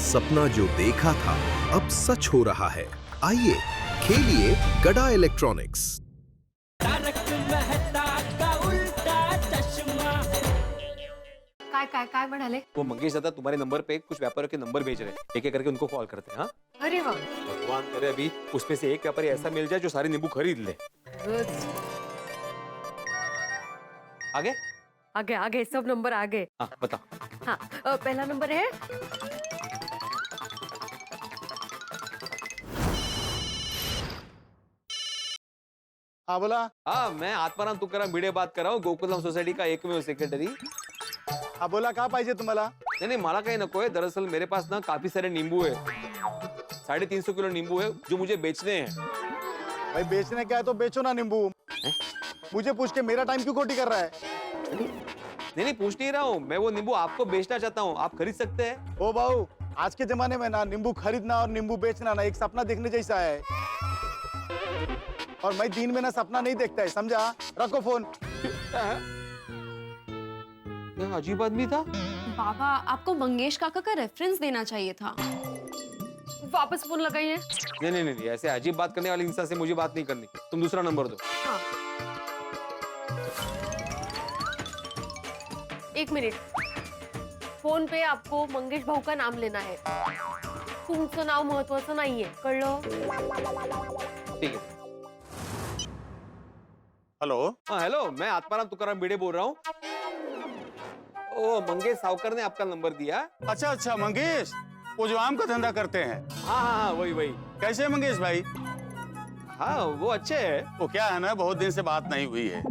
सपना जो देखा था अब सच हो रहा है। आइए खेलिए गड़ा इलेक्ट्रॉनिक्स। काय म्हणाले? वो मंगेश दादा तुम्हारे नंबर पे कुछ व्यापारियों के नंबर भेज रहे हैं, एक एक करके उनको कॉल करते हैं। हाँ, अरे वाह, भगवान करे अभी उसमें से एक व्यापारी ऐसा मिल जाए जो सारे नींबू खरीद ले। आगे आगे आगे सब नंबर आगे। हाँ बता। हाँ, पहला नंबर है हाँ बोला। हाँ, मैं आत्माराम तुकाराम भिडे बात कर रहा हूँ, गोकुलधाम सोसायटी का एकमेव सेक्रेटरी। हाँ बोला, काय पाहिजे तुम्हाला? नहीं नहीं, मला काही नको है। दरअसल मेरे पास ना काफी सारे नींबू है, 350 किलो नींबू है जो मुझे बेचने हैं। भाई बेचने क्या है तो बेचो ना नींबू। मुझे पूछ के मेरा टाइम क्यों खोटी कर रहा है? नहीं नहीं, पूछ नहीं रहा हूँ मैं, वो नींबू आपको बेचना चाहता हूँ, आप खरीद सकते हैं। ओ बाबू, आज के जमाने में ना नींबू खरीदना और नींबू बेचना ना एक सपना देखने जैसा है। और मैं दिन में ना सपना नहीं देखता है, समझा? रखो फोन। क्या अजीब आदमी था। बाबा, आपको मंगेश काका का रेफरेंस देना चाहिए था। वापस फोन लगाइए। नहीं नहीं नहीं, ऐसे अजीब बात करने वाले इंसान से मुझे बात नहीं करनी। तुम दूसरा नंबर दो। हाँ, एक मिनिट। फोन पे आपको मंगेश भाऊ का नाम लेना है, तुमचं नाव महत्वाचं नाहीये, कळलं? ठीक है। हेलो। हाँ हेलो, मैं आत्माराम तुकाराम भिडे बोल रहा हूँ। ओ, मंगेश सावकर ने आपका नंबर दिया। अच्छा अच्छा, मंगेश, वो जो आम का धंधा करते हैं। हाँ हाँ हाँ, वही वही। कैसे है मंगेश भाई? हाँ, वो अच्छे है। वो क्या है ना, बहुत दिन से बात नहीं हुई है।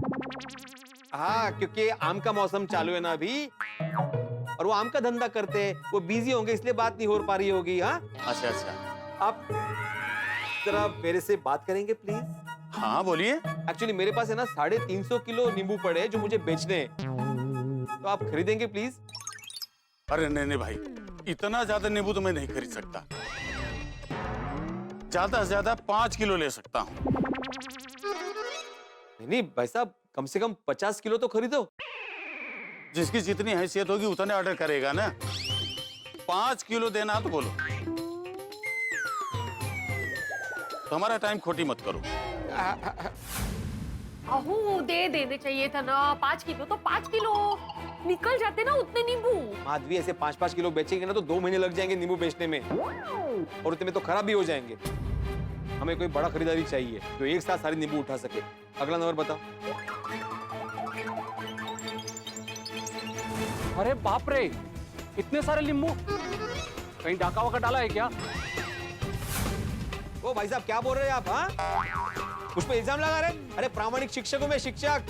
हाँ, क्योंकि आम का मौसम चालू है ना अभी, और वो आम का धंधा करते हैं, वो बिजी होंगे इसलिए बात नहीं हो पा रही होगी। हाँ, अच्छा अच्छा। आप जरा मेरे से बात करेंगे प्लीज? हाँ बोलिए। एक्चुअली मेरे पास है ना 350 किलो नींबू पड़े हैं जो मुझे बेचने हैं, तो आप खरीदेंगे प्लीज? अरे नहीं नहीं भाई, इतना ज्यादा नींबू तो मैं नहीं खरीद सकता। ज्यादा से ज्यादा 5 किलो ले सकता हूँ। नहीं नहीं भाई साहब, कम से कम 50 किलो तो खरीदो। जिसकी जितनी हैसियत होगी उतने ऑर्डर करेगा ना। 5 किलो देना तो बोलो। तो हमारा टाइम खोटी मत करो। अहो, दे देने चाहिए था ना। 5 किलो तो 5 किलो निकल जाते ना उतने नींबू। माधवी, ऐसे 5-5 किलो बेचेंगे ना तो 2 महीने लग जाएंगे नींबू बेचने में, और उतने में तो खराब भी हो जाएंगे। हमें कोई बड़ा खरीदारी चाहिए जो एक साथ सारे नींबू उठा सके। अगला नंबर बताओ। अरे बाप रे, इतने सारे नींबू! कहीं डाका वाका डाला है क्या? ओ भाई साहब, क्या बोल रहे हैं आप? हाँ, उस पे इल्जाम लगा रहे? अरे प्रामाणिक शिक्षक हूं मैं, शिक्षक।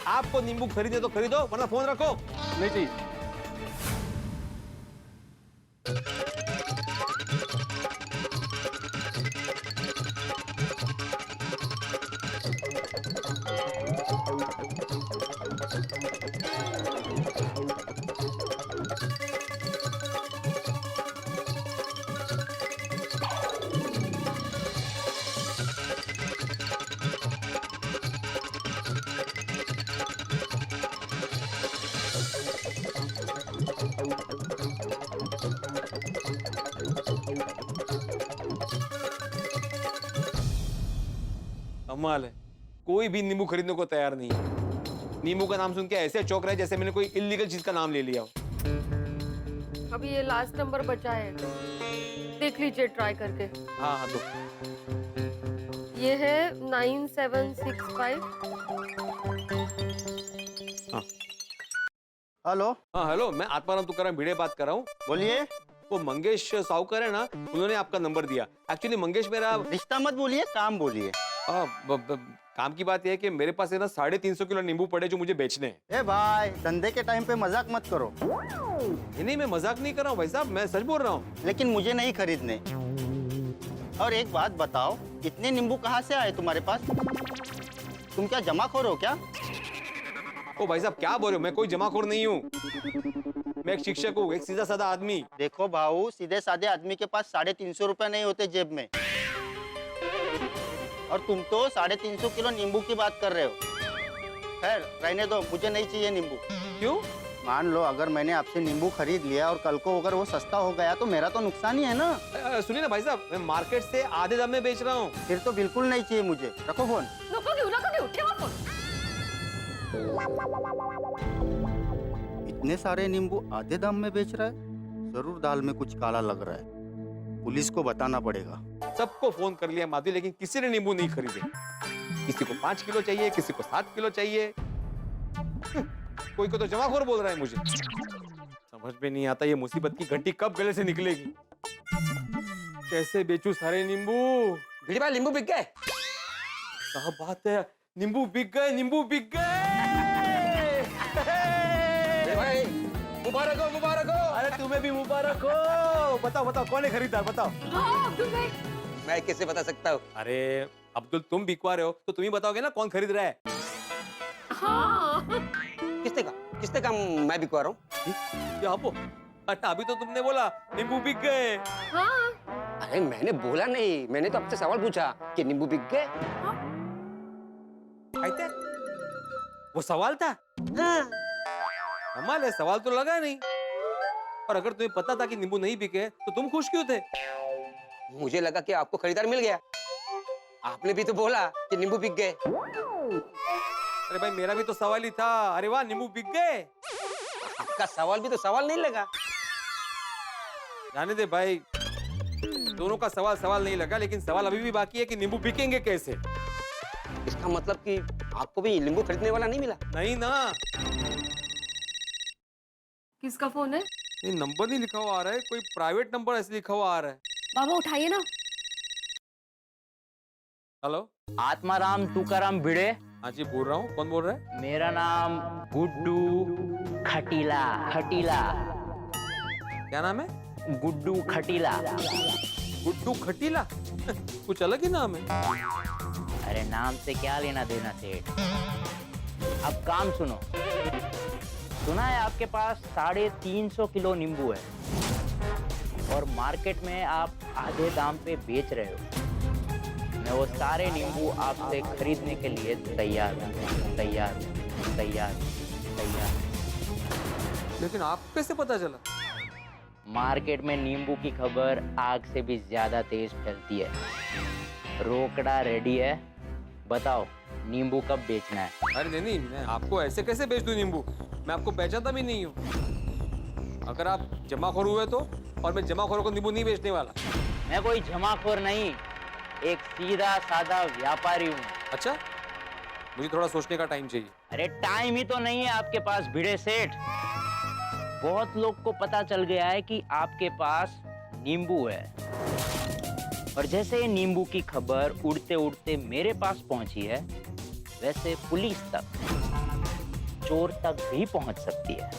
आपको नींबू खरीदे तो खरीदो, वरना फोन रखो। नहीं जी। कमाल है, कोई भी नींबू खरीदने को तैयार नहीं है। नींबू का नाम सुन के ऐसे चौंक रहे जैसे मैंने कोई इल्लीगल चीज का नाम ले लिया हो। अभी ये लास्ट नंबर बचा है, देख लीजिए ट्राई करके। हाँ हाँ, तो ये है 9765। हाँ हेलो। हाँ हेलो, मैं आत्माराम तुकाराम भिडे बात कर रहा हूँ। बोलिए। वो मंगेश सावकर है ना, उन्होंने आपका नंबर दिया। एक्चुअली मंगेश मेरा रिश्ता मत बोलिए, काम बोलिए। काम की बात यह है कि मेरे पास है ना 350 किलो नींबू पड़े जो मुझे बेचने हैं। ए भाई, धंधे के टाइम पे मजाक मत करो। नहीं, मैं मजाक नहीं कर रहा हूँ भाई साहब, मैं सच बोल रहा हूँ। लेकिन मुझे नहीं खरीदने। और एक बात बताओ, इतने नींबू कहाँ से आए तुम्हारे पास? तुम क्या जमाखोर हो क्या? ओ भाई साहब, क्या बोल रहे हो? मैं कोई जमाखोर नहीं हूँ, मैं एक शिक्षक हूँ, एक सीधा साधा आदमी। देखो भाऊ, सीधे साधे आदमी के पास 350 रुपए नहीं होते जेब में, और तुम तो 350 किलो नींबू की बात कर रहे हो। खैर रहने दो, मुझे नहीं चाहिए नींबू। क्यों? मान लो अगर मैंने आपसे नींबू खरीद लिया और कल को अगर वो सस्ता हो गया तो मेरा तो नुकसान ही है ना। सुनिए ना भाई साहब, मैं मार्केट से आधे दाम में बेच रहा हूँ। फिर तो बिल्कुल नहीं चाहिए मुझे। रखो फोन। नको घेऊ ठेवा फोन। इतने सारे नींबू आधे दाम में बेच रहा है, जरूर दाल में कुछ काला लग रहा है। पुलिस को बताना पड़ेगा। सबको फोन कर लिया माधवी, लेकिन किसी ने नींबू नहीं खरीदे। किसी को 5 किलो चाहिए, किसी को 7 किलो चाहिए, कोई को तो जमाखोर बोल रहा है मुझे। समझ में नहीं आता ये मुसीबत की घंटी कब गले से निकलेगी। कैसे बेचूं सारे नींबू? भिड़ी भाई नींबू बिक गए। क्या बात है, नींबू बिक गए, नींबू बिक गए। भिड़ी भाई मुबारक हो, मुबारक हो। अरे तुम्हें भी मुबारक हो। बताओ बताओ कौन है खरीदार, बताओ। हाँ अब्दुल भाई। मैं कैसे बता सकता हूँ? अरे अब्दुल, तुम बिकवा रहे हो तो तुम ही बताओगे ना कौन खरीद रहा है। हाँ किसने कहा मैं बिकवा रहा हूँ? क्या वो? अच्छा अभी तो तुमने बोला नींबू बिक गए। हाँ। अरे मैंने बोला नहीं, मैंने तो आपसे सवाल पूछा कि नींबू बिक गए। आते? वो सवाल था? हाँ। कमाल है, सवाल तो लगा नहीं। और अगर तुम्हें पता था कि नींबू नहीं बिके तो तुम खुश क्यों थे? मुझे लगा कि आपको खरीदार मिल गया। आपने भी तो बोला कि नींबू बिक गए। अरे भाई मेरा भी तो सवाल ही था। अरे वाह, नींबू बिक गए। आपका सवाल भी तो सवाल नहीं लगा। जाने दे भाई, दोनों का सवाल सवाल नहीं लगा, लेकिन सवाल अभी भी बाकी है कि नींबू बिकेंगे कैसे। इसका मतलब कि आपको भी नींबू खरीदने वाला नहीं मिला? नहीं ना, किसका फोन है? ये नंबर नहीं लिखा हुआ आ रहा है, कोई प्राइवेट नंबर ऐसे लिखा हुआ आ रहा है। बाबा उठाइए ना। हेलो, आत्माराम तुकाराम भिड़े। हाँ जी बोल रहा हूँ। कौन बोल रहा है? मेरा नाम गुड्डू खटीला। खटीला। क्या नाम है? गुड्डू खटीला। गुड्डू खटीला? कुछ अलग ही नाम है। अरे नाम से क्या लेना देना सेठ। अब काम सुनो। सुना है आपके पास 350 किलो नींबू है और मार्केट में आप आधे दाम पे बेच रहे हो। मैं वो सारे नींबू आपसे खरीदने के लिए तैयार हूँ। तैयार। लेकिन आपको कैसे पता चला? मार्केट में नींबू की खबर आग से भी ज्यादा तेज फैलती है। रोकड़ा रेडी है, बताओ नींबू कब बेचना है? अरे नहीं, मैं आपको ऐसे कैसे बेच दूं नींबू? मैं आपको पहचानता भी नहीं हूँ। अगर आप जमाखोर हुए तो, और मैं जमाखोरों को नींबू नहीं बेचने वाला। मैं कोई जमाखोर नहीं, एक सीधा साधा व्यापारी हूँ। अच्छा, मुझे थोड़ा सोचने का टाइम चाहिए। अरे टाइम ही तो नहीं है आपके पास भिड़े सेठ। बहुत लोग को पता चल गया है कि आपके पास नींबू है, और जैसे ये नींबू की खबर उड़ते उड़ते मेरे पास पहुंची है, वैसे पुलिस तक, चोर तक भी पहुंच सकती है।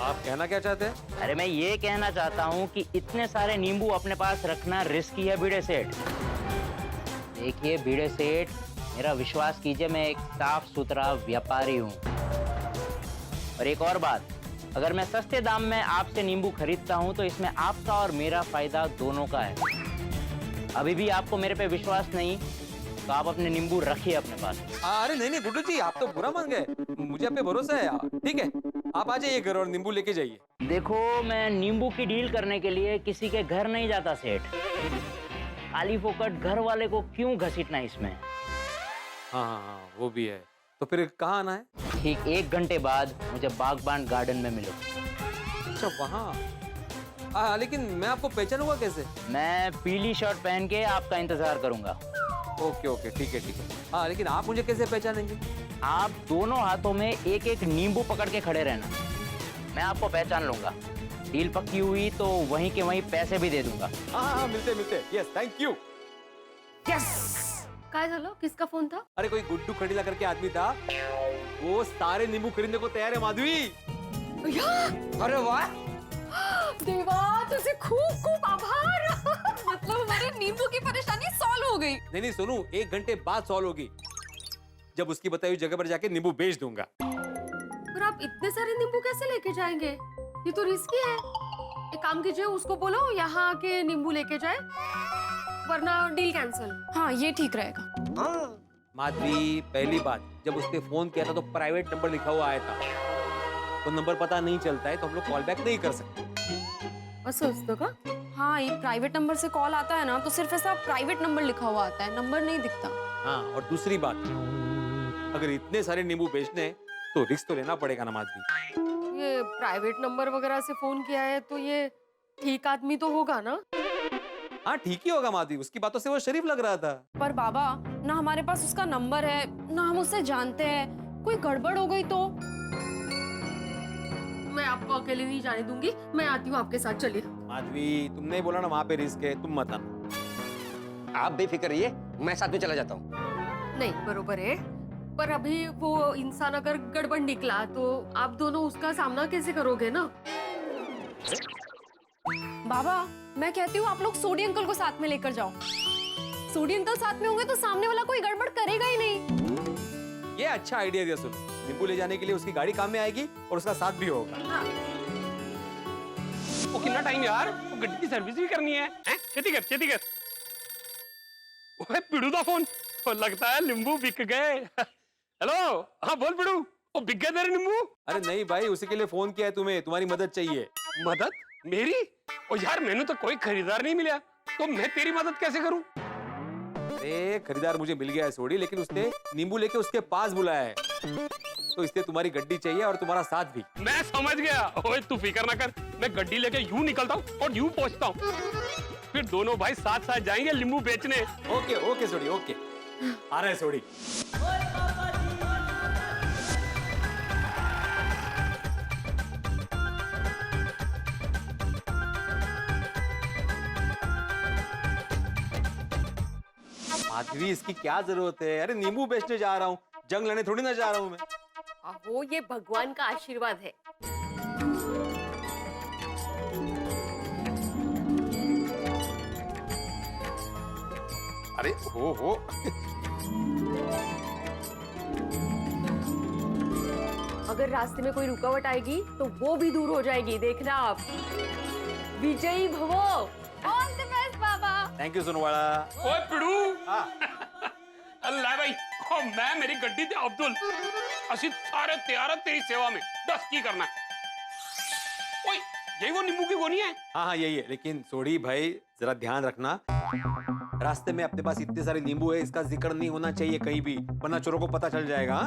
आप कहना क्या चाहते हैं? अरे मैं ये कहना चाहता हूँ कि इतने सारे नींबू अपने पास रखना रिस्की है भिड़े सेठ। देखिए भिड़े सेठ, मेरा विश्वास कीजिए, मैं एक साफ सुथरा व्यापारी हूँ। और एक और बात, अगर मैं सस्ते दाम में आपसे नींबू खरीदता हूँ तो इसमें आपका और मेरा फायदा दोनों का है। अभी भी आपको मेरे पे विश्वास नहीं तो आप अपने नींबू रखिए अपने पास। अरे नहीं गुड्डू जी, आप तो बुरा मान गए। मुझे आप पे भरोसा है यार। ठीक है, आप आ जाइए घर और नींबू लेके जाइए। देखो, मैं नींबू की डील करने के लिए किसी के घर नहीं जाता सेठ। खाली फोकट घर वाले को क्यों घसीटना इसमें। हाँ, वो भी है। तो फिर कहाँ आना है? ठीक 1 घंटे बाद मुझे बागबान गार्डन में मिलो। अच्छा वहाँ। लेकिन मैं आपको पहचानूंगा कैसे? मैं पीली शर्ट पहन के आपका इंतजार करूंगा। ओके ठीक है। हाँ, लेकिन आप मुझे कैसे पहचानेंगे? आप दोनों हाथों में एक एक नींबू पकड़ के खड़े रहना, मैं आपको पहचान लूंगा। डील पक्की हुई तो वहीं के वहीं पैसे भी दे दूंगा। हाँ, मिलते। Yes, thank you. काय झालं? किसका फोन था? अरे कोई गुड्डू खटीला करके आदमी था, वो सारे नींबू खरीदने को तैयार है माधवी। अरे वाह, देवा, तुझे खूब खूब आभार। मतलब हमारे नींबू की परेशानी सॉल्व हो गई। नहीं सोनू, 1 घंटे बाद सॉल्व होगी, जब उसकी बताई हुई जगह पर जाके नींबू बेच दूंगा। पर आप इतने सारे नींबू कैसे लेके जाएंगे? ये तो रिस्की है। एक काम कीजिए, उसको बोलो यहाँ आके नींबू लेके जाए, वरना डील कैंसिल। हाँ ये ठीक रहेगा। माधवी, पहली बात, जब उसने फोन किया था तो प्राइवेट नंबर लिखा हुआ आया था। तो नंबर पता नहीं चलता है तो हम लोग कॉल बैक नहीं कर सकते। असं असतं का? हाँ, ये प्राइवेट नंबर से कॉल आता है ना तो सिर्फ ऐसा प्राइवेट नंबर लिखा हुआ आता है, नंबर नहीं दिखता। हाँ, और दूसरी बात, अगर इतने सारे नींबू बेचने हैं तो रिस्क तो लेना पड़ेगा ना माधवी। ये प्राइवेट नंबर वगैरह से फोन किया है तो ये ठीक आदमी तो होगा ना? हाँ ठीक ही होगा माधवी, उसकी बातों से वो शरीफ लग रहा था। पर बाबा, ना हमारे पास उसका नंबर है, ना हम उससे जानते हैं, कोई गड़बड़ हो गई तो? मैं आपको अकेले नहीं जाने दूंगी, मैं आती हूँ आपके साथ, चलिए। माधवी, तुमने बोला ना वहाँ पे रिस्क है, तुम मत आना। आप बेफिक्र रहिए, मैं साथ में चला जाता हूँ। नहीं, बरोबर है, पर अभी वो इंसान अगर गड़बड़ निकला तो आप दोनों उसका सामना कैसे करोगे ना? बाबा, मैं कहती हूँ आप लोग सोडी अंकल को साथ में लेकर जाओ। सोडी अंकल साथ में होंगे तो सामने वाला कोई गड़बड़ करेगा ही नहीं। ये अच्छा आइडिया दिया। सुनो, नींबू ले जाने के लिए उसकी गाड़ी काम में आएगी और उसका साथ भी होगा। वो कितना टाइम यार, वो गड्डी की सर्विस भी करनी है। खेती कर, खेती कर। ओए पिड़ू दा फोन, वो लगता है नींबू बिक गए। हेलो, हाँ बोल पिड़ू, वो बिक गए तेरे नींबू? अरे नहीं भाई, उसी के लिए फोन किया है तुम्हें, तुम्हारी मदद चाहिए। मदद? मेरी? ओ यार, मैंने तो कोई खरीदार नहीं मिला, तो मैं तेरी मदद कैसे करूं? अरे खरीदार मुझे मिल गया है सोडी, लेकिन उसने नींबू लेके उसके पास बुलाया है, तो इसलिए तुम्हारी गड्डी चाहिए और तुम्हारा साथ भी। मैं समझ गया। ओए तू फिक्र ना कर, मैं गड्डी लेके यूं निकलता हूँ और यूं पहुंचता हूँ, फिर दोनों भाई साथ साथ जाएंगे नींबू बेचने। ओके ओके सोडी, ओके। आ रहा है सोडी। माधवी, इसकी क्या जरूरत है? अरे नींबू बेचने जा रहा हूँ, जंग लड़ने थोड़ी ना जा रहा हूँ मैं। अहो, ये भगवान का आशीर्वाद है। अरे हो अगर रास्ते में कोई रुकावट आएगी तो वो भी दूर हो जाएगी, देखना आप। विजयी भवो। ऑल द बेस्ट बाबा। थैंक यू सुनवाड़ा। ओए पिड़ू, हाँ। अल्लाह भाई, ओ मैं मेरी गड्डी ते अब्दुल, ਅਸੀਂ सारे तैयार हैं तेरी सेवा में। दस की करना है? ओए, यही वो नींबू की गोनी है? हाँ यही है, लेकिन सोडी भाई जरा ध्यान रखना, रास्ते में अपने पास इतने सारे नींबू है, इसका जिक्र नहीं होना चाहिए कहीं भी, वरना चोरों को पता चल जाएगा।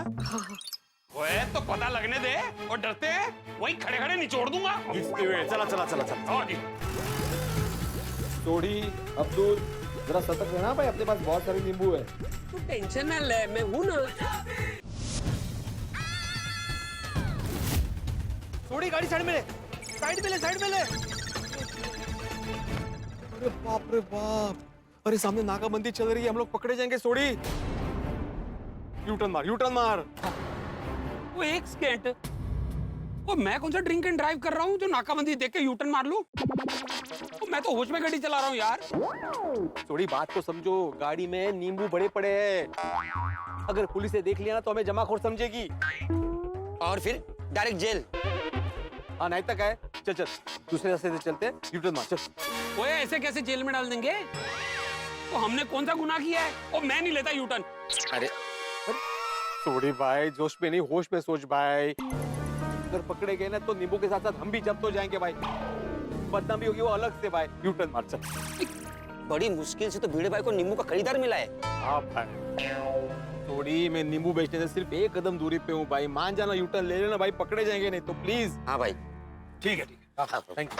ओए तो पता लगने दे, और डरते हैं वही खड़े खड़े निचोड़ दूंगा। चला चला चला चला। और जी, सोडी, अब्दुल, जरा सतर्क रहना भाई, अपने पास बहुत सारे नींबू है। तू टेंशन ना ले, मैं हूं ना। सोडी, गाड़ी साइड में ले, साइड में ले, साइड में ले। अरे बाप रे बाप, अरे सामने नाकाबंदी चल रही है, हम लोग पकड़े जाएंगे। सोडी, यू टर्न मार, यू टर्न मार। वो एक सेकंड, वो मैं कौन सा ड्रिंक एंड ड्राइव कर रहा हूँ जो नाकाबंदी देख के यू टर्न मार लूं? तो मैं तो होश में गाड़ी चला रहा हूँ यार। थोड़ी बात तो समझो, गाड़ी में नींबू बड़े पड़े हैं, अगर पुलिस ने देख लिया ना तो हमें जमाखोर समझेगी और फिर डायरेक्ट जेल। हाँ नहीं तक है। चल चल, दूसरे रास्ते से चलते हैं, यू टर्न मार, चल। ओए ऐसे कैसे जेल में डाल देंगे? तो हमने कौन सा गुनाह किया है? और मैं नहीं लेता यू टर्न। अरे थोड़ी भाई, जोश में नहीं होश में सोच भाई, अगर पकड़े गए ना तो नींबू के साथ साथ हम भी जब्त हो जाएंगे भाई, बदनामी होगी वो अलग से भाई। यू टर्न मार, चल। बड़ी मुश्किल से तो भिड़े भाई को नींबू का खरीदार मिला है। हाँ भाई, थोड़ी मैं नींबू बेचने से सिर्फ एक कदम दूरी पे हूँ भाई, मान जाना, यू टर्न ले लेना भाई, पकड़े जाएंगे नहीं तो प्लीज। हाँ भाई, ठीक है, थैंक यू।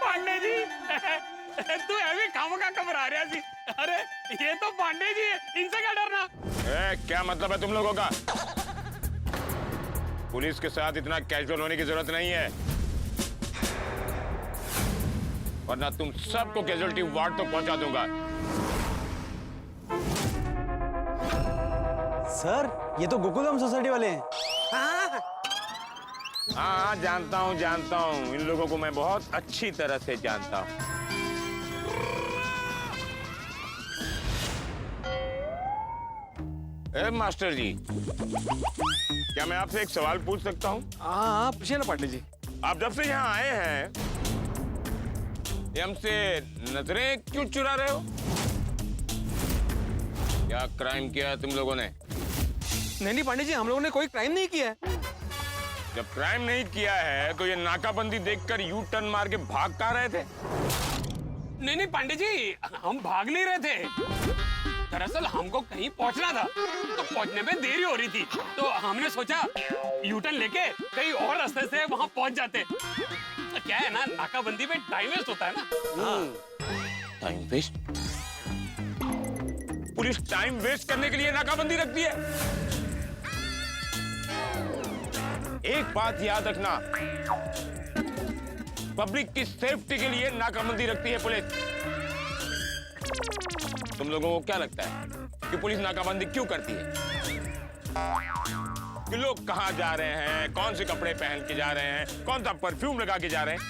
पांडे जी, तू ऐसे खामखा घबरा रहा सी? अरे ये तो पांडे जी है, इनसे क्या डरना? क्या मतलब है तुम लोगों का? पुलिस के साथ इतना कैजुअल होने की जरूरत नहीं है, वरना तुम सबको कैजुअलिटी वार्ड तक पहुंचा दूंगा। सर, ये तो गोकुलधाम सोसाइटी वाले हैं। हाँ, जानता हूँ। इन लोगों को मैं बहुत अच्छी तरह से जानता हूँ। ए मास्टर जी, क्या मैं आपसे एक सवाल पूछ सकता हूँ? हाँ, पूछिए ना पाटिल जी। आप जब से यहाँ आए हैं, ये हमसे नजरें क्यों चुरा रहे हो? क्या क्राइम किया तुम लोगों ने? नहीं पांडे जी, हम लोगों ने कोई क्राइम नहीं किया है। जब क्राइम नहीं किया है तो ये नाकाबंदी देखकर यू टर्न मार के भाग कहाँ रहे थे? नहीं पांडे जी, हम भाग नहीं रहे थे। दरअसल हमको कहीं पहुंचना था, तो पहुंचने में देरी हो रही थी, तो हमने सोचा यूटर्न लेके कहीं और रास्ते से वहां पहुंच जाते। तो क्या है ना, नाकाबंदी में टाइम वेस्ट होता है ना। Time waste? Police time waste करने के लिए नाकाबंदी रखती है? एक बात याद रखना, पब्लिक की सेफ्टी के लिए नाकाबंदी रखती है पुलिस। तुम लोगों को क्या लगता है कि पुलिस नाकाबंदी क्यों करती है? कि लोग कहां जा रहे हैं, कौन से कपड़े पहन के जा रहे हैं, कौन सा परफ्यूम लगा के जा रहे हैं,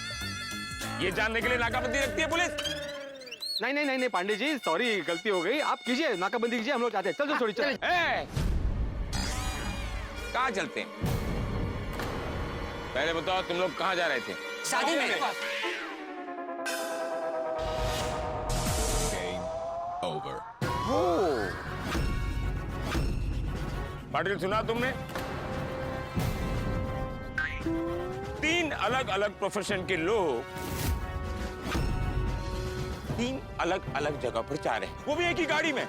ये जानने के लिए नाकाबंदी रखती है पुलिस। नहीं पांडे जी, सॉरी, गलती हो गई। आप कीजिए, नाकाबंदी कीजिए, हम लोग जाते हैं। चल थोड़ी चल। कहाँ चलते हैं? पहले बताओ, तुम लोग कहाँ जा रहे थे? शादी में। पाटिल, सुना तुमने? 3 अलग अलग प्रोफेशन के लोग 3 अलग अलग जगह पर जा रहे हैं, वो भी एक ही गाड़ी में।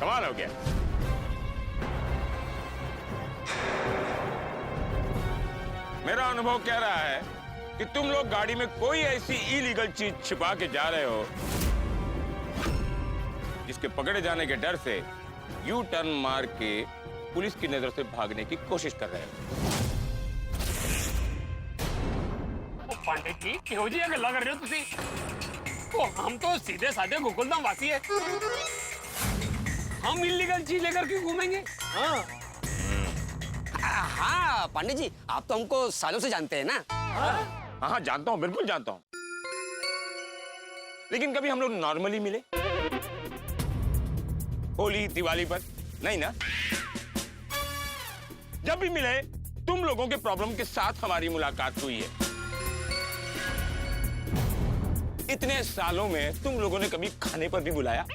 कमाल हो गया। मेरा अनुभव कह रहा है कि तुम लोग गाड़ी में कोई ऐसी इलीगल चीज छिपा के जा रहे हो जिसके पकड़े जाने के डर से यू टर्न मार के पुलिस की नजर से भागने की कोशिश कर रहे हो। पंडित जी, क्यों जी गल्ला कर रहे हो तुसी? तो हम तो सीधे साधे गोकुलधाम वासी है, हम इलीगल चीज लेकर क्यों घूमेंगे? हाँ पंडित जी, आप तो हमको सालों से जानते हैं ना। हाँ, जानता हूँ, बिल्कुल जानता हूँ। लेकिन कभी हम लोग नॉर्मली मिले? होली, दिवाली पर नहीं ना? जब भी मिले, तुम लोगों के प्रॉब्लम के साथ हमारी मुलाकात हुई है। इतने सालों में तुम लोगों ने कभी खाने पर भी बुलाया?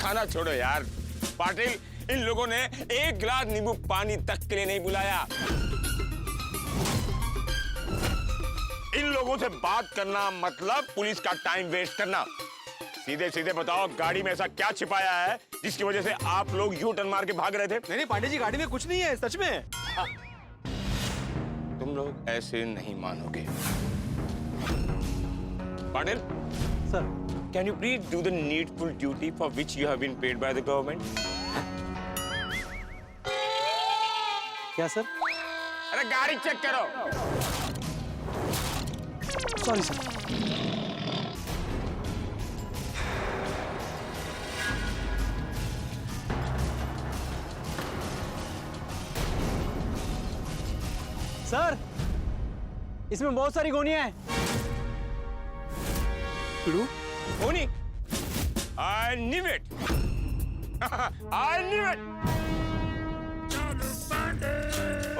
खाना छोड़ो यार पाटिल, इन लोगों ने एक गिलास नींबू पानी तक के लिए नहीं बुलाया। इन लोगों से बात करना मतलब पुलिस का टाइम वेस्ट करना। सीधे सीधे बताओ, गाड़ी में ऐसा क्या छिपाया है जिसकी वजह से आप लोग यू टर्न मार के भाग रहे थे? नहीं पांडे जी, गाड़ी में कुछ नहीं है, सच में। तुम लोग ऐसे नहीं मानोगे। Patil sir, can you please do the needful duty for which you have been paid by the government? क्या सर? अरे गाड़ी चेक करो। Sorry sir. सर, इसमें बहुत सारी गोनियां हैं। Oni, I knew it. I knew it.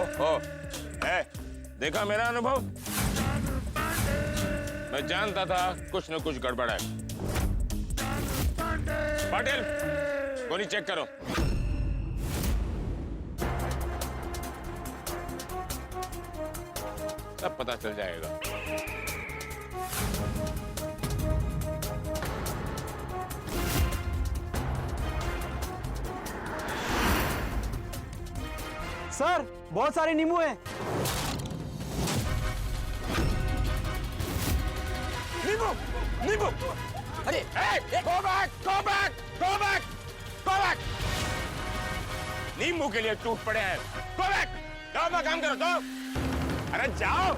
ओहो, देखा मेरा अनुभव? मैं जानता था कुछ न कुछ गड़बड़ है। पाटिल, गोली चेक करो। सब पता चल जाएगा। सर, बहुत सारे नींबू हैं। नींबू, नींबू। अरे Hey, go back, go back, go back. Go back! नींबू के लिए टूट पड़े हैं। Go back! जाओ अपना काम करो तो। अरे जाओ।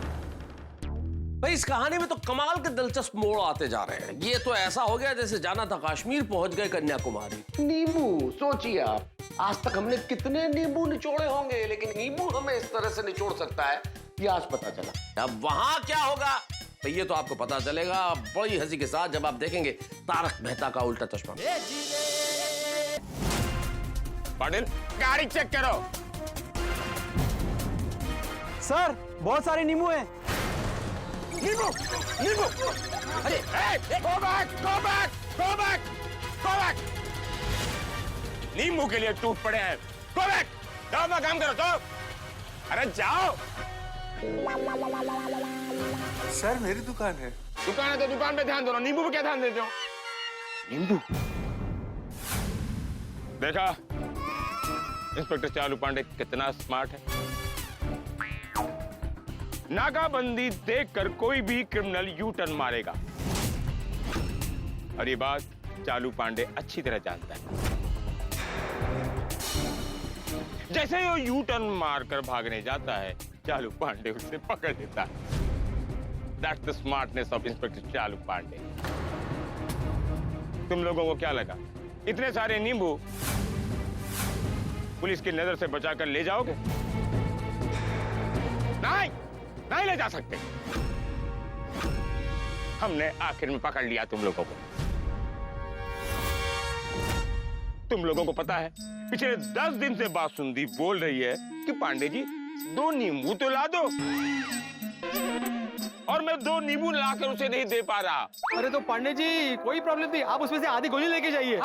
भाई इस कहानी में तो कमाल के दिलचस्प मोड़ आते जा रहे हैं। ये तो ऐसा हो गया जैसे जाना था कश्मीर, पहुंच गए कन्याकुमारी। नींबू, सोचिए आप, आज तक हमने कितने नींबू निचोड़े होंगे, लेकिन नींबू हमें इस तरह से निचोड़ सकता है, ये आज पता चला। अब वहां क्या होगा तो ये तो आपको पता चलेगा बड़ी हंसी के साथ जब आप देखेंगे तारक मेहता का उल्टा चश्मा। पाटिल, गाड़ी चेक करो। सर बहुत सारे नींबू हैं। नींबू, नींबू। अरे, go back, go back, go back, go back. नींबू के लिए टूट पड़े हैं। Go back. जाओ अपना काम करो तो। अरे जाओ। सर मेरी दुकान है। दुकान है तो दुकान पे ध्यान दो ना, नींबू पे क्या ध्यान देते हो? नींबू। देखा इंस्पेक्टर चालू पांडे कितना स्मार्ट है। नाकाबंदी देखकर कोई भी क्रिमिनल यू टर्न मारेगा, और ये बात चालू पांडे अच्छी तरह जानता है। जैसे ही वो यू टर्न मारकर भागने जाता है, चालू पांडे उसे पकड़ लेता है। That's the smartness of inspector Chalu Pandey. तुम लोगों को क्या लगा इतने सारे नींबू पुलिस की नजर से बचाकर ले जाओगे? नहीं, नहीं ले जा सकते। हमने आखिर में पकड़ लिया तुम लोगों को। तुम लोगों को पता है पिछले 10 दिन से बासुंदी बोल रही है कि पांडे जी 2 नींबू तो ला दो, और मैं 2 नींबू लाकर उसे नहीं दे पा रहा। अरे तो पांडे जी कोई प्रॉब्लम नहीं, आप उसमें से आधी गोली लेके जाइए।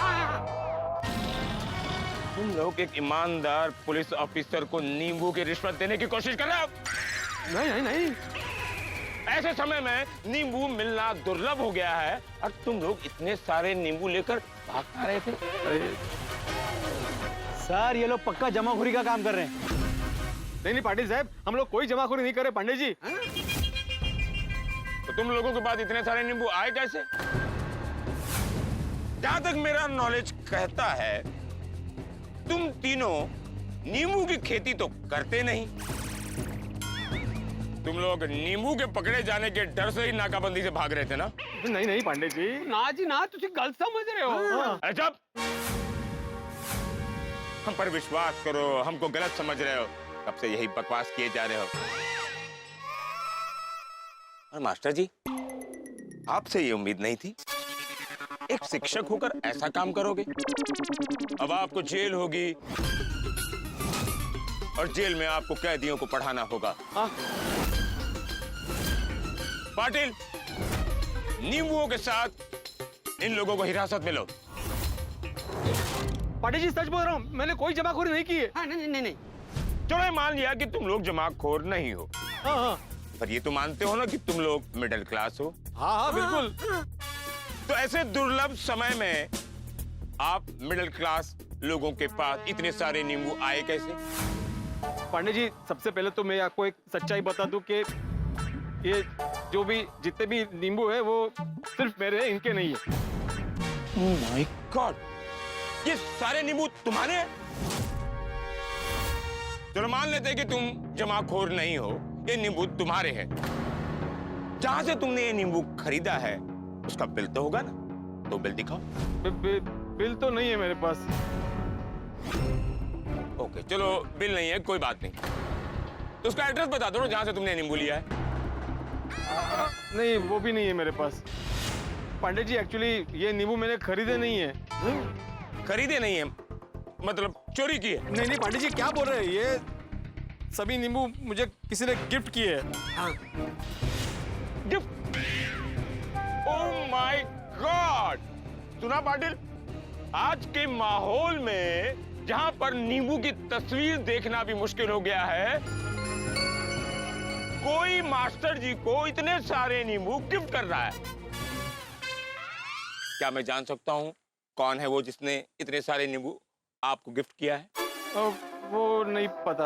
तुम लोग एक ईमानदार पुलिस ऑफिसर को नींबू की रिश्वत देने की कोशिश कर रहे हो? नहीं नहीं नहीं, ऐसे समय में नींबू मिलना दुर्लभ हो गया है, और तुम लोग इतने सारे नींबू लेकर भाग रहे थे। सर ये लोग पक्का जमाखोरी का काम कर रहे हैं। नहीं नहीं पाटिल साहब, हम लोग कोई जमाखोरी नहीं करे पांडे जी। तो तुम लोगों के पास इतने सारे नींबू आए कैसे? जहां तक मेरा नॉलेज कहता है तुम तीनों नींबू की खेती तो करते नहीं। तुम लोग नींबू के पकड़े जाने के डर से ही नाकाबंदी से भाग रहे थे ना? नहीं नहीं पांडे जी, ना जी ना, तुम गलत समझ रहे हो। अरे चुप! हम पर विश्वास करो, हमको गलत समझ रहे हो। कब से यही बकवास किए जा रहे हो। और मास्टर जी, आपसे ये उम्मीद नहीं थी। एक शिक्षक होकर ऐसा काम करोगे। अब आपको जेल होगी, और जेल में आपको कैदियों को पढ़ाना होगा। पाटिल, नींबुओं के साथ इन लोगों को हिरासत में लो। पांडे जी सच बोल रहा हूँ, मैंने कोई जमाखोरी नहीं की है। हाँ, नहीं नहीं नहीं। चलो मान लिया कि तुम लोग जमाखोर नहीं हो, हाँ हाँ पर ये तो मानते हो ना कि तुम लोग मिडिल क्लास हो। हाँ हाँ बिल्कुल। तो ऐसे दुर्लभ समय में आप मिडिल क्लास लोगों के पास इतने सारे नींबू आए कैसे? पांडे जी सबसे पहले तो मैं आपको एक सच्चाई बता दूं कि ये जो भी जितने भी नींबू है वो सिर्फ मेरे हैं, इनके नहीं है। ओह माय गॉड, ये सारे नींबू तुम्हारे हैं? चलो मान लेते हैं कि तुम जमाखोर नहीं हो, ये नींबू तुम्हारे हैं। जहां से तुमने ये नींबू खरीदा है उसका बिल तो होगा ना? तो बिल दिखाओ। बिल तो नहीं है मेरे पास। ओके चलो, बिल नहीं है कोई बात नहीं, तो उसका एड्रेस बता दो ना जहां से तुमने नींबू लिया है। नहीं वो भी नहीं है मेरे पास। पांडे जी एक्चुअली ये नींबू मैंने खरीदे नहीं है। खरीदे नहीं है मतलब चोरी की है? नहीं नहीं पांडे जी क्या बोल रहे हैं, ये सभी नींबू मुझे किसी ने गिफ्ट किए हैं। गिफ्ट? Oh my God! सुना पाटिल, आज के माहौल में जहां पर नींबू की तस्वीर देखना भी मुश्किल हो गया है, कोई मास्टर जी को इतने सारे नींबू गिफ्ट कर रहा है। क्या मैं जान सकता हूं कौन है वो जिसने इतने सारे नींबू आपको गिफ्ट किया है? वो नहीं पता।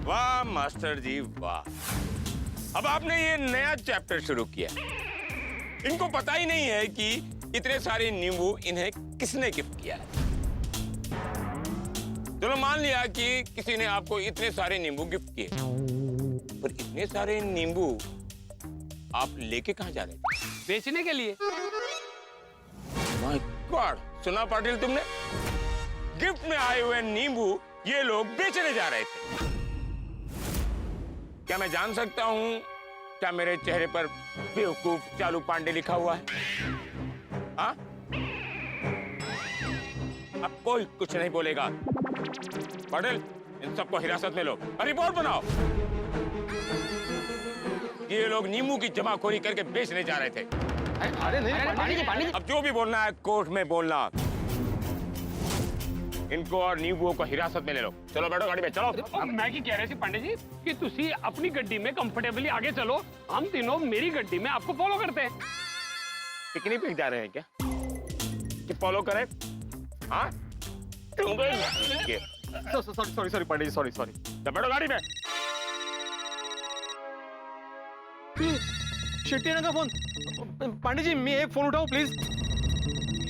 वाह मास्टर जी वाह, अब आपने ये नया चैप्टर शुरू किया। इनको पता ही नहीं है कि इतने सारे नींबू इन्हें किसने गिफ्ट किया है? चलो मान लिया कि किसी ने आपको इतने सारे नींबू गिफ्ट किए, पर इतने सारे नींबू आप लेके कहां जा रहे थे? बेचने के लिए। माय गॉड, सुना पाटिल तुमने? गिफ्ट में आए हुए नींबू ये लोग बेचने जा रहे थे। क्या मैं जान सकता हूं क्या मेरे चेहरे पर बेवकूफ चालू पांडे लिखा हुआ है? हाँ? अब कोई कुछ नहीं बोलेगा। पाटिल, इन सबको हिरासत में लो और रिपोर्ट बनाओ। ये लोग नींबू की जमाखोरी करके बेचने जा रहे थे। अरे नहीं पांडे जी। अब जो भी बोलना है कोर्ट में बोलना। इनको और नींबुओं को हिरासत में ले लो। चलो बैठो गाड़ी में, चलो। अब मैं की कह रहे थे पांडे जी कि तुसी अपनी गड्डी में कंफर्टेबली आगे चलो, हम तीनों मेरी गड्डी में आपको फॉलो करते हैं। पिकनिक पे जा रहे हैं क्या कि फॉलो करें? हाँ? Sorry Pandey ji, sorry. तो बैठो गाड़ी में। शेट्टी अण्णा का फोन। पांडे जी, मैं एक फोन उठाऊं प्लीज?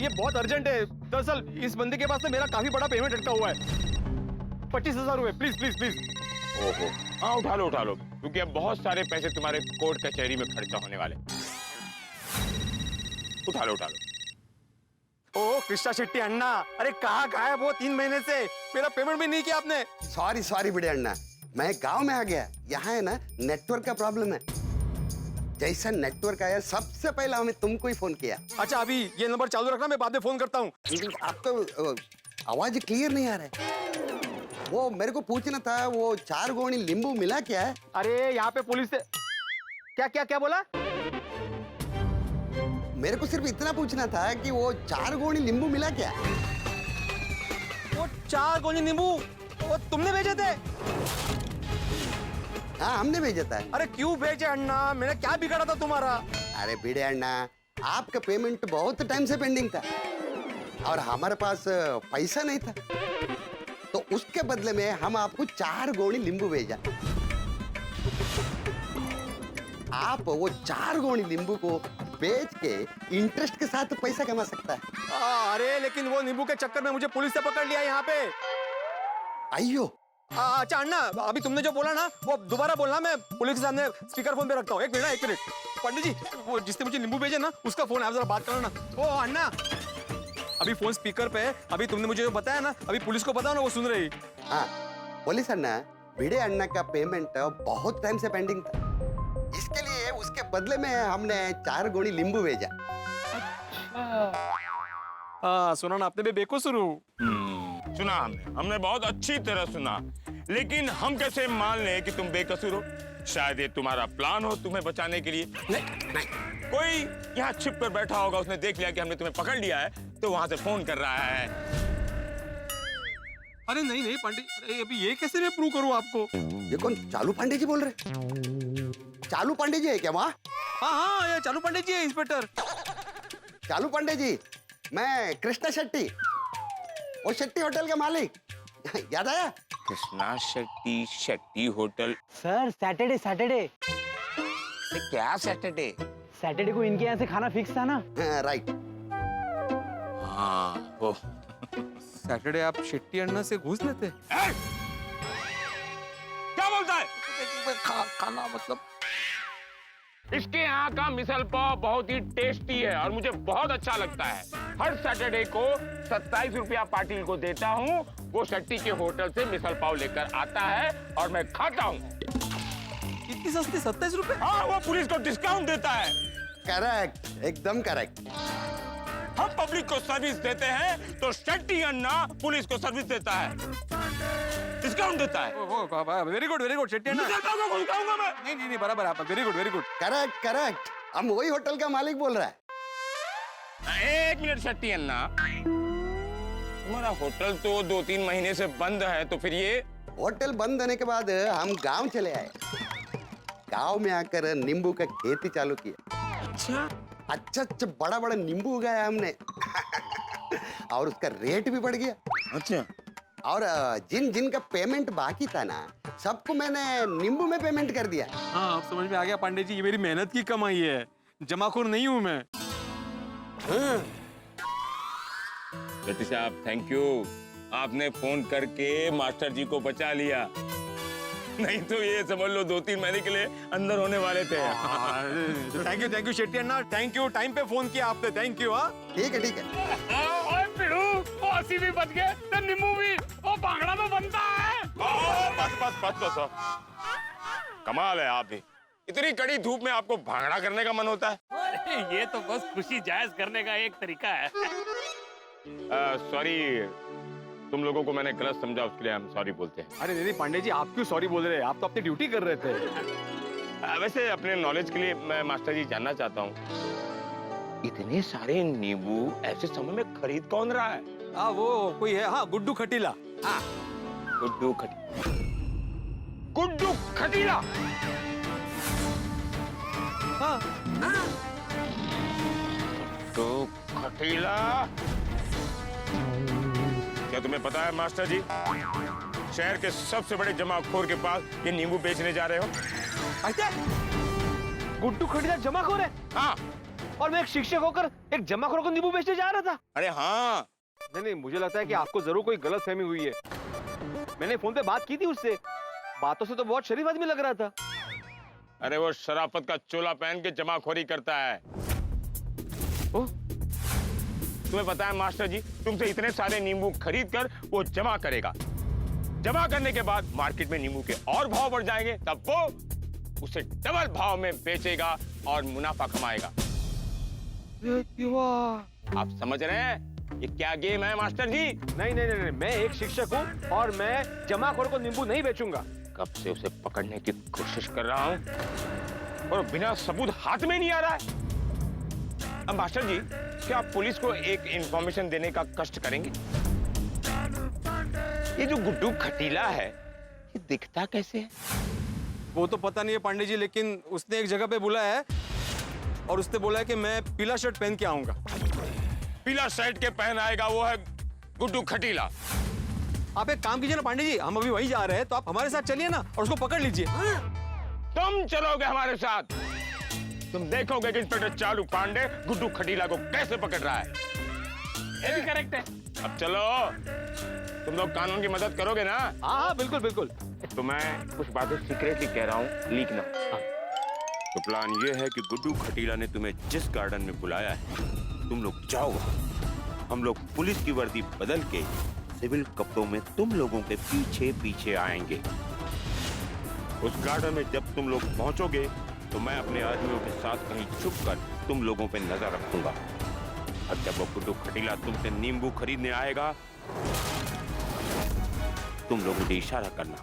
ये बहुत अर्जेंट है। दरअसल इस बंदे के पास से मेरा काफी बड़ा पेमेंट अटका हुआ है, 25,000 रुपए। प्लीज। ओहो, हाँ उठा लो, क्योंकि अब बहुत सारे पैसे तुम्हारे कोर्ट कचहरी में खर्चा होने वाले। उठा लो। ओ कृष्णा शेट्टी अण्णा, अरे कहाँ गायब वो 3 महीने से? मेरा पेमेंट भी नहीं किया आपने। सॉरी बड़े अण्णा, मैं गांव में आ गया। यहाँ है ना नेटवर्क का प्रॉब्लम है। जैसा नेटवर्क आया सबसे पहले हमें तुमको ही फोन किया। अच्छा, अभी ये नंबर चालू रखना, मैं बाद में फोन करता हूँ। आपको आवाज क्लियर नहीं आ रहा है। वो मेरे को पूछना था, वो 4 गोनी नींबू मिला क्या है? अरे यहाँ पे पुलिस से क्या बोला? मेरे को सिर्फ इतना पूछना था कि वो 4 गोनी नींबू मिला क्या? वो 4 गोनी नींबू वो तुमने भेजे थे? हाँ, हमने भेजा था। अरे क्यों भेजे अण्णा? मैंने क्या बिगाड़ा था तुम्हारा? अरे भिड़े अण्णा, आपका पेमेंट बहुत टाइम से पेंडिंग था और हमारे पास पैसा नहीं था, तो उसके बदले में हम आपको 4 गोनी नींबू भेजा। आप वो 4 गोनी नींबू को बेच के इंटरेस्ट के साथ पैसा कमा सकता है। अरे लेकिन वो नींबू के चक्कर में मुझे पुलिस से पकड़ लिया यहाँ पे। अयो, अच्छा अण्णा, अभी तुमने जो बोला ना वो दोबारा बोलना। मैं पुलिस के सामने स्पीकर फोन पे रखता हूँ। एक मिनट। पंडित जी, वो जिसने मुझे नींबू भेजे ना उसका फोन आप जरा बात करना ना। ओ अण्णा, अभी फोन स्पीकर पे है। अभी तुमने मुझे जो बताया ना, अभी पुलिस को बताओ ना, वो सुन रही। हाँ, पुलिस अण्णा, भिड़े अण्णा का पेमेंट बहुत टाइम से पेंडिंग था, इसके लिए उसके बदले में हमने 4 गोनी नींबू भेजा। सुना ना आपने भी बेकसूर। सुना हमने बहुत अच्छी तरह सुना, लेकिन हम कैसे मान लें कि तुम बेकसूर हो? शायद ये तुम्हारा प्लान हो तुम्हें बचाने के लिए। नहीं, कोई यहाँ छिप कर बैठा होगा, उसने देख लिया कि हमने तुम्हें पकड़ लिया है, तो वहां से फोन कर रहा है। अरे नहीं पंडित, अरे अभी ये कैसे मैं प्रूव करूँ आपको? ये कौन चालू पांडे जी बोल रहे? चालू पांडे जी है क्या वहाँ? हाँ, ये चालू पांडे जी है, इंस्पेक्टर चालू पांडे जी। मैं कृष्णा शेट्टी, वो शेट्टी होटल का मालिक, याद आया? Krishna Shetty hotel. Sir Saturday क्या सैटरडे को इनके यहाँ से खाना फिक्स था ना? राइट। हाँ, वो सैटरडे आप शेट्टी अण्णा से घूस लेते? क्या बोलता है? खाना मतलब इसके यहाँ का मिसल पाव बहुत ही टेस्टी है और मुझे बहुत अच्छा लगता है। हर सैटरडे को 27 रुपया पाटिल को देता हूँ। वो शेट्टी के होटल से मिसल पाव लेकर आता है और मैं खाता हूँ। इतनी सस्ती 27 रुपए? हाँ, वो पुलिस को डिस्काउंट देता है। करेक्ट, एकदम करेक्ट। हम पब्लिक को सर्विस देते हैं तो शेट्टी अण्णा पुलिस को सर्विस देता है, डिस्काउंट देता है। वेरी गुड शेट्टी अण्णा। नहीं, बराबर आप। Very good. करेक्ट। हम वही होटल का मालिक बोल रहा है। एक मिनट शेट्टी अण्णा, तुम्हारा होटल तो 2-3 महीने से बंद है, तो फिर ये? होटल बंद होने के बाद हम गांव चले आए। गांव में आकर नींबू का खेती चालू किया। अच्छा बड़ा नींबू उगाया हमने और उसका रेट भी बढ़ गया। अच्छा। और जिन का पेमेंट बाकी था ना, सबको मैंने नींबू में पेमेंट कर दिया। हाँ, अब समझ में आ गया पांडे जी, ये मेरी मेहनत की कमाई है, जमाखोर नहीं हूँ मैं। जति साहब थैंक यू, आपने फोन करके मास्टर जी को बचा लिया, नहीं तो ये समझ लो 2-3 महीने के लिए अंदर होने वाले थे। Thank you Shetty Anna, thank you, time पे फोन किया आपने, थैंक यू। हाँ ठीक है। ओए पिड़ू, वो अस्सी भी बच गए तो नींबू भी, वो भांगड़ा तो बनता है। बस। कमाल है आप भी, इतनी कड़ी धूप में आपको भांगड़ा करने का मन होता है। अरे ये तो बस खुशी जायज करने का एक तरीका है। सॉरी, तुम लोगों को मैंने गलत समझा, उसके लिए हम सॉरी बोलते हैं। अरे नहीं पांडे जी, आप क्यों सॉरी बोल रहे हैं, आप तो अपनी ड्यूटी कर रहे थे। वैसे अपने नॉलेज के लिए मैं मास्टर जी जानना चाहता हूँ, इतने सारे नींबू ऐसे समय में खरीद कौन रहा है? वो कोई है, हाँ गुड्डू खटीला। गुड्डू खटीला। हाँ गुड्डू खटीला, क्या तुम्हें पता है मास्टर जी, शहर के सबसे बड़े जमाखोर के पास ये नींबू बेचने जा रहे हो? अच्छा, गुड्डू खटीला जमाखोर है? हाँ। और मैं एक शिक्षक होकर एक जमाखोर को नींबू बेचने जा रहा था? अरे हाँ। नहीं, मुझे लगता है कि आपको जरूर कोई गलतफहमी हुई है। मैंने फोन पे बात की थी उससे, बातों से तो बहुत शरीफ आदमी लग रहा था। अरे वो शराफत का चोला पहन के जमाखोरी करता है। तुम्हें पता है मास्टर जी, तुमसे इतने सारे नींबू खरीद कर वो जमा करेगा, जमा करने के बाद मार्केट में नींबू के और भाव बढ़ जाएंगे, तब वो उसे डबल भाव में बेचेगा और मुनाफा कमाएगा। आप समझ रहे हैं ये क्या गेम है मास्टर जी? नहीं, मैं एक शिक्षक हूँ और मैं जमाखोर को नींबू नहीं बेचूंगा। कब से उसे पकड़ने की कोशिश कर रहा हूँ और बिना सबूत हाथ में नहीं आ रहा है। अब मास्टर जी, क्या आप पुलिस को एक इंफॉर्मेशन देने का कष्ट करेंगे? ये जो गुड्डू खटीला है, ये दिखता कैसे है? वो तो पता नहीं है पांडे जी, लेकिन उसने एक जगह पे बोला है और उसने बोला है कि मैं पीला शर्ट पहन के आऊंगा। पीला शर्ट के पहन आएगा, वो है गुड्डू खटीला। आप एक काम कीजिए ना पांडे जी, हम अभी वहीं जा रहे हैं, तो आप हमारे साथ चलिए ना और उसको पकड़ लीजिए। तुम चलोगे हमारे साथ? तुम देखोगे कि इंस्पेक्टर चालू पांडे गुड्डू खटीला को कैसे पकड़ रहा है। ये भी करेक्ट है। अब चलो, तुम लोग कानून की मदद करोगे ना? हाँ बिल्कुल। तो मैं कुछ बातें सीक्रेटली कह रहा हूँ, लीक ना। तो प्लान ये है कि गुड्डू खटीला ने तुम्हें जिस गार्डन में बुलाया है, तुम लोग जाओ, हम लोग पुलिस की वर्दी बदल के सिविल कपड़ों में तुम लोगों के पीछे पीछे आएंगे। उस गार्डन में जब तुम लोग पहुंचोगे तो मैं अपने आदमियों के साथ कहीं छुप कर तुम लोगों पे नजर रखूंगा, और जब वो गुड्डू खटीला तुमसे नींबू खरीदने आएगा, तुम लोग मुझे इशारा करना।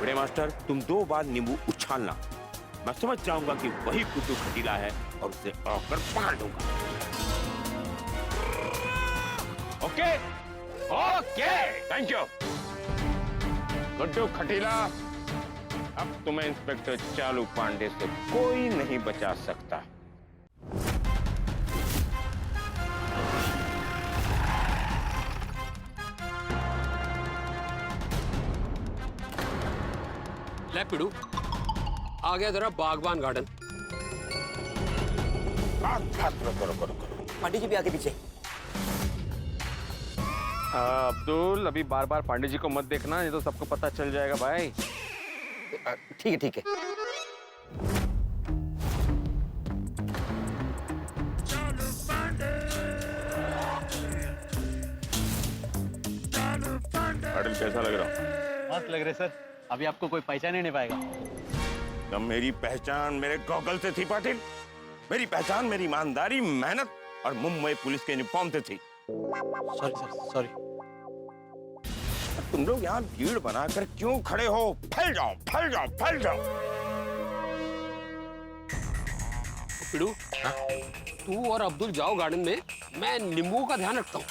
बड़े मास्टर, तुम 2 बार नींबू उछालना, मैं समझ जाऊंगा कि वही गुड्डू खटीला है और उसे आकर पकड़ लूंगा। Okay? Thank you. Guddu Khatila, अब तुम्हें इंस्पेक्टर चालू पांडे से कोई नहीं बचा सकता। ले पिड़ू, आ गया तेरा बागबान गार्डन। करो। पांडे जी भी आगे पीछे। अब्दुल, अभी बार पांडे जी को मत देखना, ये तो सबको पता चल जाएगा भाई। ठीक है। अटल कैसा लग रहा? मस्त लग रहे सर, अभी आपको कोई पहचान ही नहीं पाएगा। तब मेरी पहचान मेरे गॉगल से थी पाटिल। मेरी पहचान मेरी ईमानदारी, मेहनत और मुंबई पुलिस के यूनिफॉर्म से थी। Sorry sir, sorry. तुम लोग यहाँ भीड़ बनाकर क्यों खड़े हो? फैल जाओ। पिड़ू, तू और अब्दुल जाओ गार्डन में, मैं नींबू का ध्यान रखता हूँ।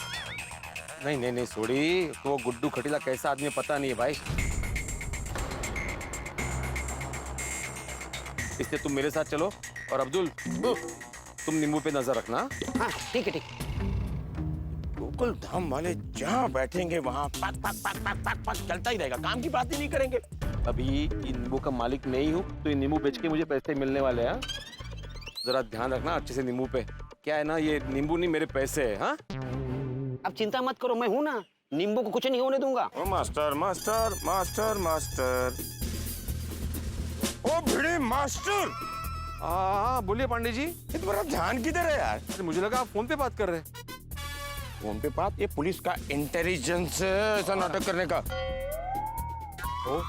नहीं सोड़ी, तो वो गुड्डू खटीला कैसा आदमी है पता नहीं है भाई, इसलिए तुम मेरे साथ चलो और अब्दुल तुम नींबू पे नजर रखना। हाँ ठीक है। गोकुल धाम वाले जहाँ बैठेंगे वहाँ पक चलता ही रहेगा, काम की बात ही नहीं करेंगे। अभी इन नींबू का मालिक नहीं हूँ, तो ये नींबू बेच के मुझे पैसे मिलने वाले हैं। जरा ध्यान रखना अच्छे से नींबू पे, क्या है ना, ये नींबू नहीं मेरे पैसे है। हाँ अब चिंता मत करो, मैं हूं ना, नींबू को कुछ नहीं होने दूंगा। ओ मास्टर मास्टर मास्टर मास्टर, ओ भिड़े मास्टर। हाँ बोलिए पांडे जी। ये तुम्हारा ध्यान किधर है यार? अरे मुझे लगा आप फोन पे बात कर रहे हैं। फोन पे बात? ये पुलिस का इंटेलिजेंस है ऐसा नाटक करने का। ओ,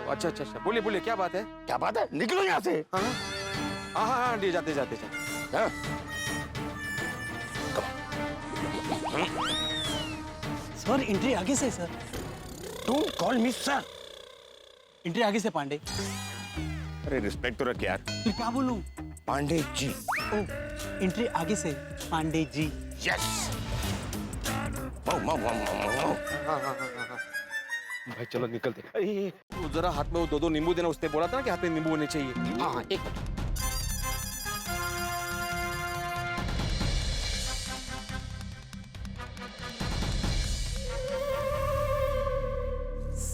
अच्छा अच्छा अच्छा, बोलिए बोलिए, क्या बात है? क्या बात है? निकलो यहाँ से। हाँ हाँ हाँ हाँ, जाते जाते जाते। हाँ? सर एंट्री आगे से sir. Don't call me sir. Entry आगे से पांडे। अरे रिस्पेक्ट तो रख यार। फिर क्या बोलूं? पांडे जी। ओ, एंट्री आगे से पांडे जी। यस। भाई चलो निकलते। तो जरा हाथ में वो दो नींबू देना, उसने बोला था ना कि हाथ में नींबू होने चाहिए। हाँ हाँ, एक मिनट।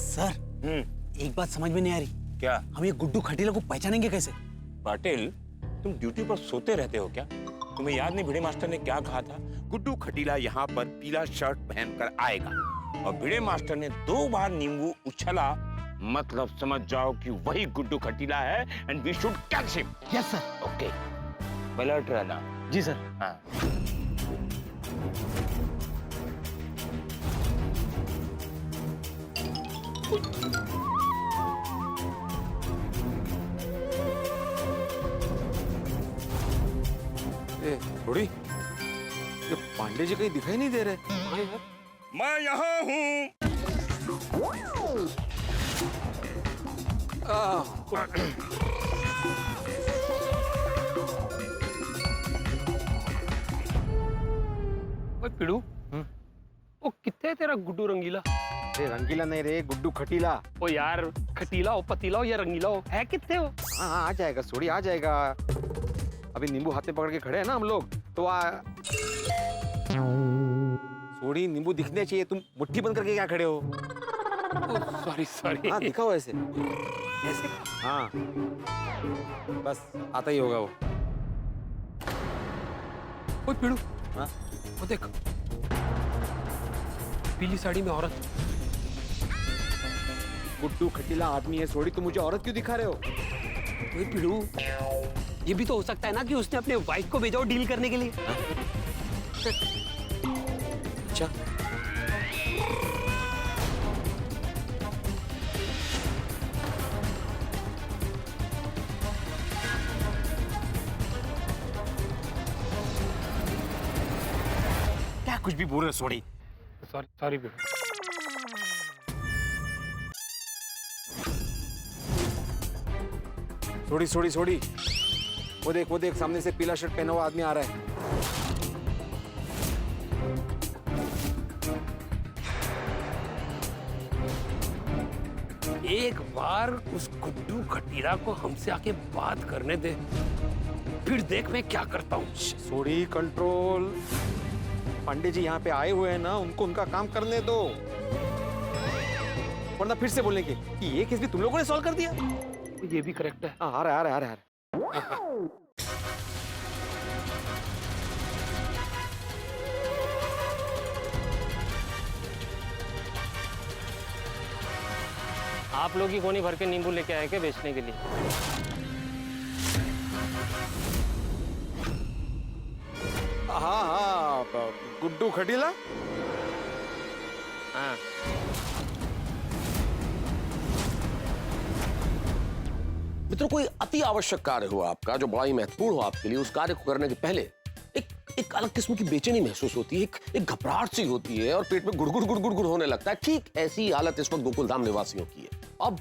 सर एक बात समझ में नहीं आ रही। क्या? हम ये गुड्डू खटीला को पहचानेंगे कैसे? पाटिल, तुम ड्यूटी पर सोते रहते हो क्या? तुम्हें याद नहीं भिड़े मास्टर ने क्या कहा था? गुड्डू खटीला यहाँ पर पीला शर्ट पहनकर आएगा और भिड़े मास्टर ने 2 बार नींबू उछला, मतलब समझ जाओ कि वही गुड्डू खटीला है and we should catch him. Yes sir. Okay, alert रहना। जी सर। हाँ। थोड़ी ये पांडे जी कहीं दिखाई नहीं दे रहे। मैं यहाँ हूँ। ओए पिड़ू, वो कितने तेरा गुड्डू रंगीला? अरे रंगीला नहीं रे, गुड्डू खटीला। ओ यार, खटीला हो, पतीला हो या रंगीला हो, है कितने हो? हाँ हाँ, आ जाएगा सोड़ी, आ जाएगा। अभी नींबू हाथ में पकड़ के खड़े हैं ना हम लोग, तो सोड़ी नींबू दिखने चाहिए, तुम मुट्ठी बंद करके क्या खड़े हो? Sorry sorry. हाँ दिखाओ ऐसे ऐसे? हाँ बस आता ही होगा वो। ओए पिड़ू, हाँ? वो देख, पीली साड़ी में औरत। गुड्डू खटीला आदमी है सोड़ी, तुम मुझे औरत क्यों दिखा रहे हो? ओए पिड़ू, ये भी तो हो सकता है ना कि उसने अपने वाइफ को भेजा हो डील करने के लिए। अच्छा क्या कुछ भी बोल रहे सोड़ी? Sorry sorry पिड़ू। सोड़ी सोड़ी सोड़ी, वो देख सामने से पीला शर्ट पहना हुआ आदमी आ रहा है। एक बार उस गुड्डू खटीला को हमसे आके बात करने दे, फिर देख मैं क्या करता हूँ। सोड़ी कंट्रोल, पांडे जी यहाँ पे आए हुए हैं ना, उनको उनका काम करने दो, वरना फिर से बोलेंगे कि ये केस भी तुम लोगों ने सॉल्व कर दिया। ये भी करेक्ट है। हाँ, आ रहा है। आप लोग ही गोनी भर के नींबू लेके आए क्या बेचने के लिए? हाँ गुड्डू खटीला। हाँ। मित्रों, कोई अति आवश्यक कार्य हो आपका जो बड़ा ही महत्वपूर्ण हो आपके लिए, उस कार्य को करने के पहले एक अलग किस्म की बेचैनी महसूस होती है, एक घबराहट सी होती है और पेट में गुड़गुड़ होने लगता है। ठीक ऐसी हालत इस वक्त गोकुलधाम निवासियों की है। अब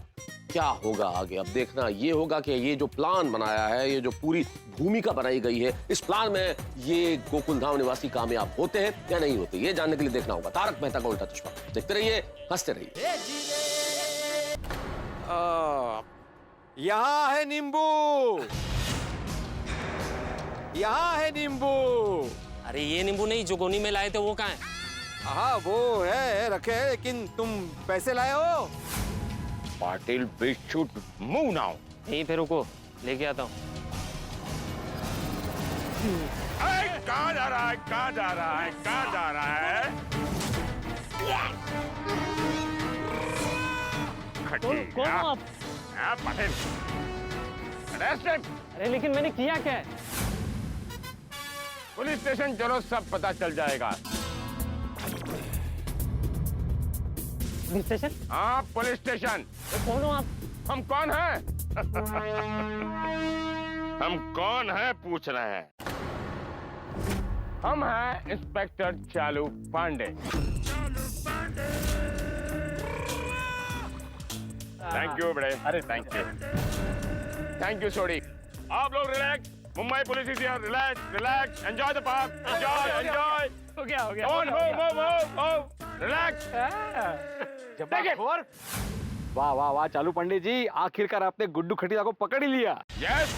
क्या होगा आगे? अब देखना ये होगा कि ये जो प्लान बनाया है, ये जो पूरी भूमिका बनाई गई है, इस प्लान में ये गोकुलधाम निवासी कामयाब होते हैं या नहीं होते, ये जानने के लिए देखना होगा तारक मेहता का उल्टा चश्मा। देखते रहिए, हंसते रहिए। यहाँ है नींबू, यहाँ है नींबू। अरे ये नींबू नहीं जो गोनी में लाए थे, वो कहाँ है? हाँ वो है रखे है, लेकिन तुम पैसे लाए हो? Patil, we should move now. नहीं फिर रुको, लेके आता हूँ। कहाँ जा रहा है, कहाँ जा रहा है, कहाँ जा रहा है? कौन हो आप? पटेल, अरेस्टेड। अरे लेकिन मैंने किया क्या है? पुलिस स्टेशन चलो, सब पता चल जाएगा। Police station? हाँ, पुलिस स्टेशन। कौन हो आप? हम कौन हैं? हम कौन हैं पूछ रहे हैं? हम हैं inspector Chalu Pandey. Thank you बड़े, अरे थैंक यू सोडी। आप लोग relax, Mumbai police is here, relax relax, enjoy the park, enjoy enjoy. हो गया रिलैक्स। वाह वाह वाह चालू पंडित जी, आखिरकार आपने गुड्डू खटीला को पकड़ ही लिया। यस,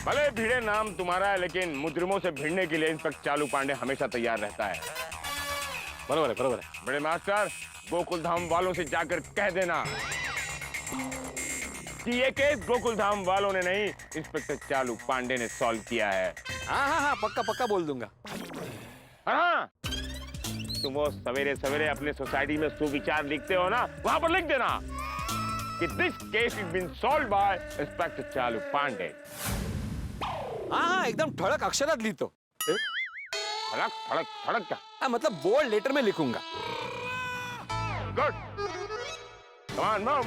भले भिड़े नाम तुम्हारा है, लेकिन मुजरिमों से भिड़ने के लिए इंस्पेक्टर चालू पांडे हमेशा तैयार रहता है। बरोबर है। बड़े मास्टर, गोकुल धाम वालों से जाकर कह देना कि ये केस गोकुल धाम वालों ने नहीं, इंस्पेक्टर चालू पांडे ने सॉल्व किया है। हाँ, पक्का बोल दूंगा। हाँ, तुम वो सवेरे सवेरे अपने सोसाइटी में सुविचार लिखते हो ना, वहां पर लिख देना कि this case is been solved by inspector Chalu Pandey. हाँ, एकदम ठड़क अक्षरात लिखो। ठड़क क्या? मतलब बोल्ड लेटर में लिखूंगा। Good, come on, move.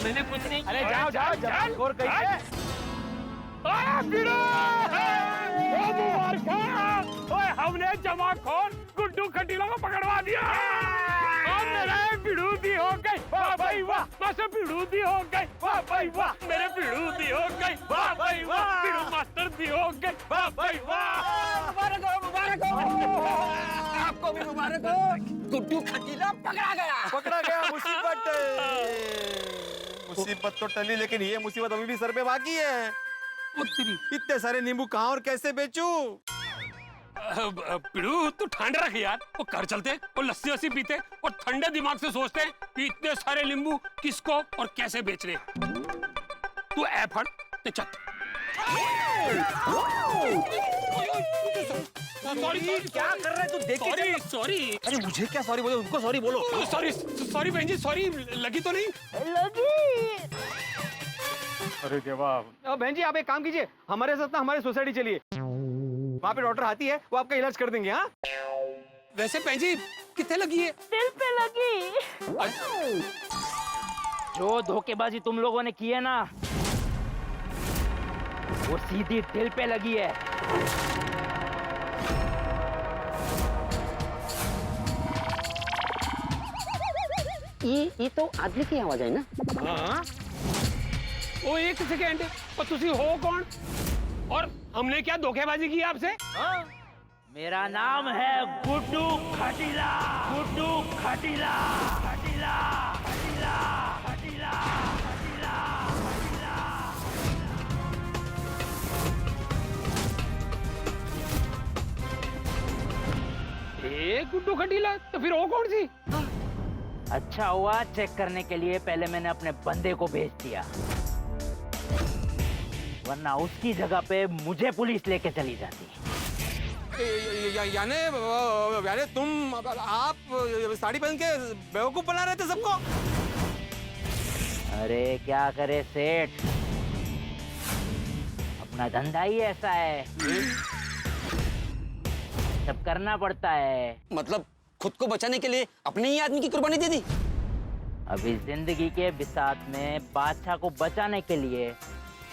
मैंने कुछ नहीं। अरे जाओ जमाखोर कहिए। हमने जमाखोर गुड्डू खटीला को पकड़वा दिया। मेरे विरोधी हो गई, वाह भाई वाह। मास्टर विरोधी हो गई, वाह भाई वाह। मेरे विरोधी हो गई, वाह भाई वाह। विरोध मास्टर दी हो गई, वाह भाई वाह। मुबारक हो आपको भी, मुबारक हो। गुड्डू खटीला पकड़ा गया। मुसीबत तो टली, लेकिन ये मुसीबत अभी भी सर पे बाकी है। इतने सारे नींबू कहाँ और कैसे बेचूं? पिड़ू, तू ठंड रख यार। वो घर चलते वो लस्सी वस्सी पीते और ठंडे दिमाग से सोचते हैं कि इतने सारे नींबू किसको और कैसे बेचने। तू ऐ फड़ ते चल। क्या कर रहा है तू? देख सॉरी। अरे मुझे क्या सॉरी बोलो, उनको सॉरी बोलो। सॉरी बहन जी, सॉरी। लगी तो नहीं? अरे देवा। बहन जी आप एक काम कीजिए, हमारे साथ ना हमारे सोसाइटी चलिए, वहाँ पे डॉक्टर आती है, वो आपका इलाज कर देंगे। हाँ, वैसे बहन जी कितने लगी है? दिल पे लगी। जो धोखेबाजी तुम लोगों ने की है ना, वो सीधी दिल पे लगी है। ये तो आदमी की आवाज है ना? हाँ। ओ एक सेकेंड, और तुसी हो कौन? और हमने क्या धोखेबाजी की आपसे? मेरा नाम है गुड्डू खटीला। गुड्डू खटीला, खटीला, खटीला, खटीला, खटीला, खटीला। गुड्डू खटीला, तो फिर वो कौन सी? अच्छा हुआ चेक करने के लिए पहले मैंने अपने बंदे को भेज दिया, वरना उसकी जगह पे मुझे पुलिस लेके चली जाती। यानी तुम आप साड़ी पहन के बेवकूफ बना रहे थे सबको? अरे क्या करे सेठ, अपना धंधा ही ऐसा है, सब करना पड़ता है। मतलब खुद को बचाने के लिए अपने ही आदमी की कुर्बानी दे दी? अभी जिंदगी के बिसात में बादशाह को बचाने के लिए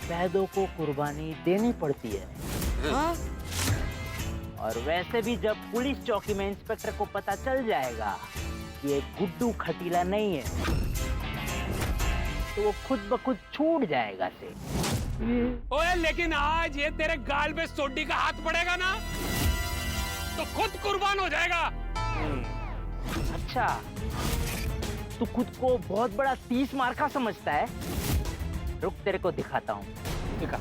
कैदों को कुर्बानी देनी पड़ती है। हाँ? और वैसे भी जब पुलिस चौकी में इंस्पेक्टर को पता चल जाएगा कि ये गुड्डू खटीला नहीं है, तो वो खुद ब खुद छूट जाएगा से। ओए लेकिन आज ये तेरे गाल पे सोडी का हाथ पड़ेगा ना, तो खुद कुर्बान हो जाएगा। अच्छा, तू खुद को बहुत बड़ा 30 मार्का समझता है? रुक तेरे को दिखाता हूँ। दिखा।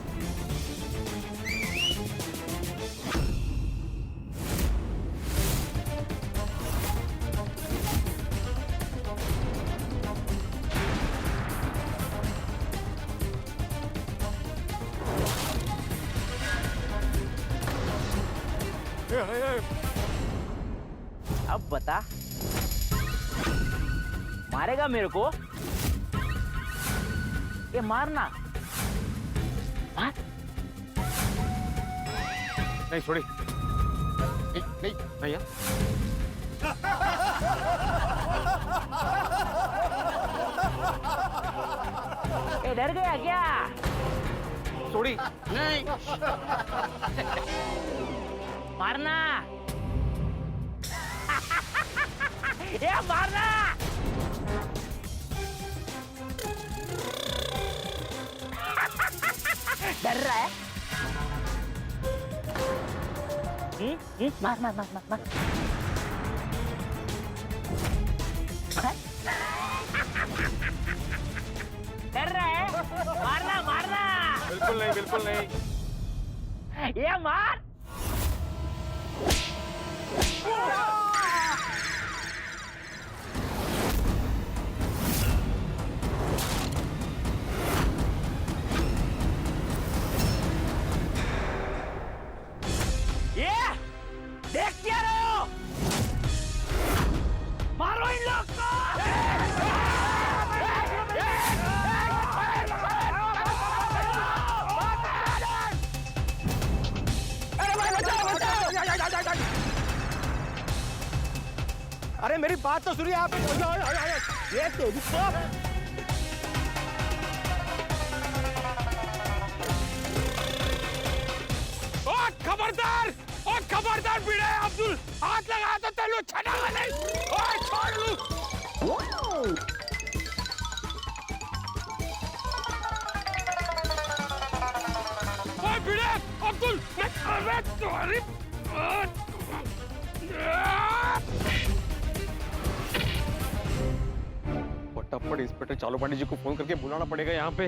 अब बता, मारेगा मेरे को? ये मारना मार। नहीं छोड़ी, नहीं नहीं यार। ये डर गया क्या? छोड़ी नहीं मारना। ये मारना। डर रहा है? मार मार मार मार मार। डर रहा है? मारना मारना। बिल्कुल नहीं, बिल्कुल नहीं। ये मार। ये देख क्या रहे हो? मारो इन लोग को। अरे मेरी बात तो सुनिए आप। ये तेरी तो खबरदार, ओ खबरदार भिड़े अब्दुल, हाथ लगाया तो तेलू छड़ागा नहीं। ओए छोड़ लू। ओए भिड़े अब्दुल, मैं तुम्हारी फटाफट इंस्पेक्टर चालू पांडे जी को फोन करके बुलाना पड़ेगा यहाँ पे।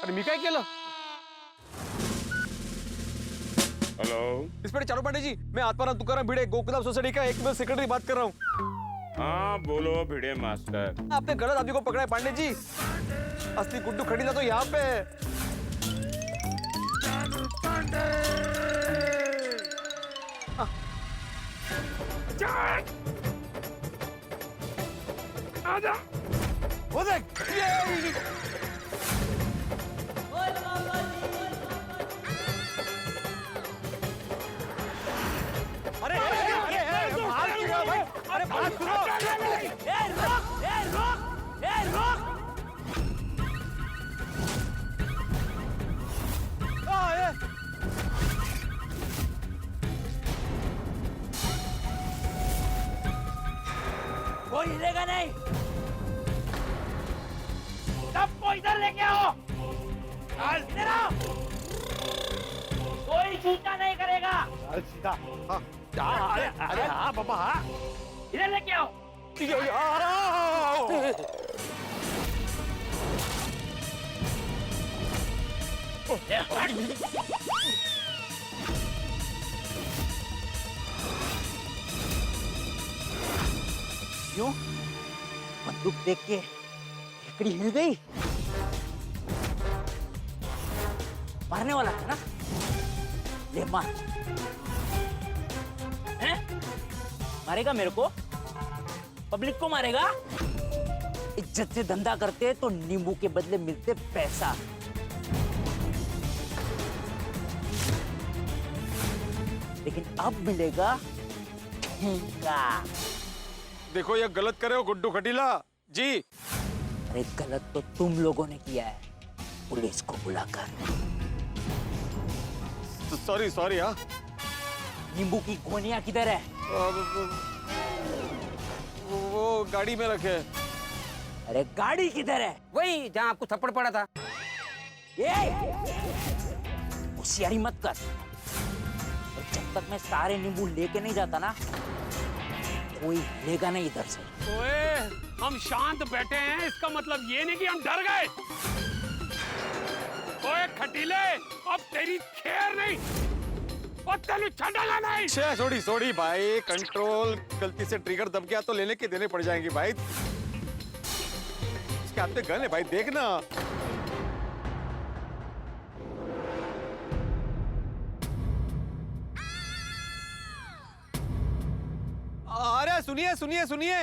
अरे मी काय केलं? हेलो, इंस्पेक्टर चालू पांडे जी, मैं आत्माराम तुकाराम भिड़े गोकुलम सोसाइटी का एक सेक्रेटरी बात कर रहा हूँ। हाँ बोलो भिड़े मास्टर। आपने गलत आदमी को पकड़ा है पांडे जी। असली गुड्डू खड़ीला तो यहाँ पे है। आजा। वो देख, अरे बात सुनो। कोई हिलेगा नहीं। सबको इधर लेके आओ। इधर आओ। कोई छूटा नहीं करेगा। सीधा। हाँ, अरे हाँ पापा हाँ। इधर लेके आओ। क्यों? बंदूक देख के लकड़ी हिल गई। मारने वाला था ना? ले मार। हैं? मारेगा मेरे को? पब्लिक को मारेगा? इज्जत से धंधा करते तो नींबू के बदले मिलते पैसा। लेकिन अब मिलेगा ठेंगा। देखो ये गलत करे हो गुड्डू खटीला जी। अरे गलत तो तुम लोगों ने किया है, पुलिस को बुलाकर। Sorry sorry. हाँ, नींबू की गोनियां किधर है? वो गाड़ी में रखे। अरे गाड़ी किधर है? वही जहाँ आपको थप्पड़ पड़ा था। ये होशियारी मत कर। और जब तक मैं सारे नींबू लेके नहीं जाता ना, कोई लेगा नहीं इधर से। ओए, हम शांत बैठे हैं, इसका मतलब ये नहीं कि हम डर गए। ओए खटीले, अब तेरी खैर नहीं। और तेनू छड़ागा नहीं। सॉरी सॉरी भाई, कंट्रोल। गलती से ट्रिगर दब गया तो लेने के देने पड़ जाएंगे भाई। इसके हाथ में गन है भाई, देखना। सुनिए सुनिए सुनिए,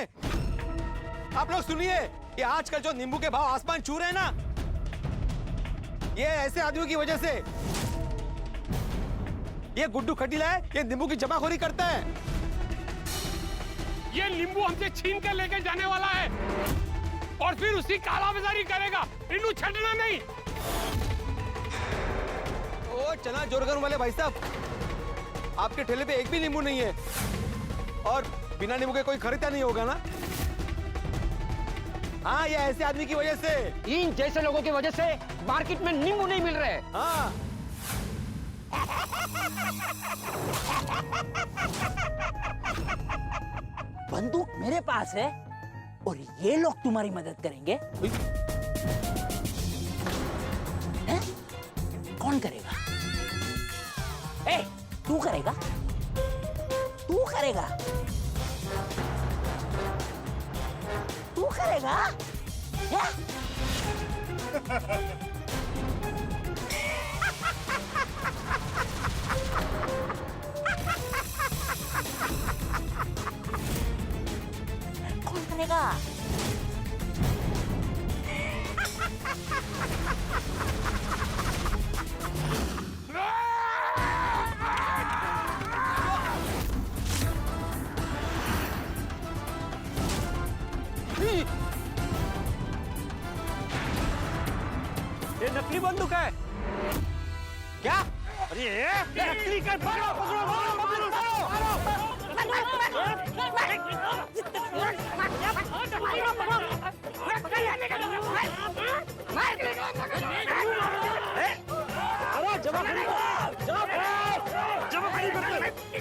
आप लोग सुनिए, ये आजकल जो नींबू के भाव आसमान छू रहे हैं ना, ये ऐसे आदमियों की वजह से। ये गुड्डू खटीला है, ये नींबू की जमाखोरी करता है। ये नींबू हमसे छीन कर लेकर जाने वाला है और फिर उसकी कालाबाजारी करेगा। इन्हें छड़ना नहीं। ओ चना जोरगन वाले भाई साहब, आपके ठेले पे एक भी नींबू नहीं है और बिना नींबू के कोई खरीदा नहीं होगा ना? हाँ, ये ऐसे आदमी की वजह से, इन जैसे लोगों की वजह से मार्केट में नींबू नहीं मिल रहे। हाँ। बंदूक मेरे पास है और ये लोग तुम्हारी मदद करेंगे। हैं? कौन करेगा? ए, तू करेगा? तू करेगा? तू करेगा? क्या? कौन करेगा? ये नकली बंदूक है क्या? अरे ये नकली का पकड़ो पकड़ो पकड़ो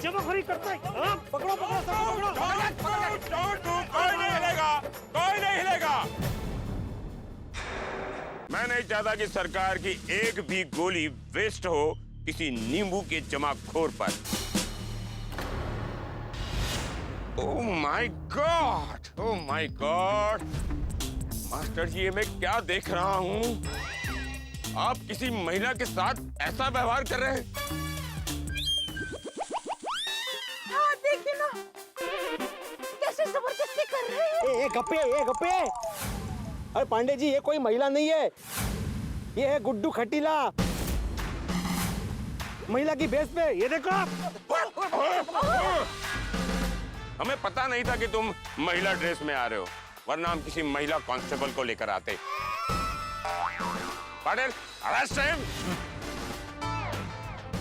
जमाखोरी करते पकड़ो पकड़ो कोई नहीं हिलेगा, कोई नहीं हिलेगा। मैं नहीं चाहता कि सरकार की एक भी गोली वेस्ट हो किसी नींबू के जमाखोर पर। Oh my God, oh my God. Master ji, ये मैं क्या देख रहा हूँ? आप किसी महिला के साथ ऐसा व्यवहार कर रहे हैं? हाँ, देखिए ना, कैसे जबरदस्ती कर रहे हैं। ये गप्पे। अरे पांडे जी, ये कोई महिला नहीं है, ये है गुड्डू खटीला, महिला की बेस पे। ये देखो। हमें पता नहीं था कि तुम महिला ड्रेस में आ रहे हो, वरना हम किसी महिला कांस्टेबल को लेकर आते। Patil, arrest him.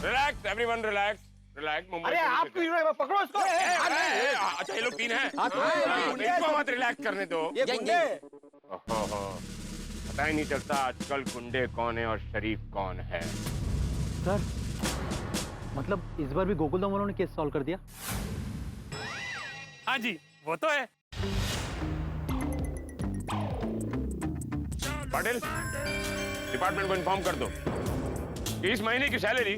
Relax everyone, relax relax. Mumbai. अरे आप क्यों रहे हो? पकड़ो इसको। अच्छा, ये लोग तीन हैं। इनको मत रिलैक्स करने दो। ये गुंडे। ओहो, पता ही नहीं चलता आजकल गुंडे कौन है और शरीफ कौन है। सर, मतलब इस बार भी गोकुलधाम वालों ने केस सॉल्व कर दिया? हाँ जी, वो तो है। पाटिल, डिपार्टमेंट को इन्फॉर्म कर दो कि इस महीने की सैलरी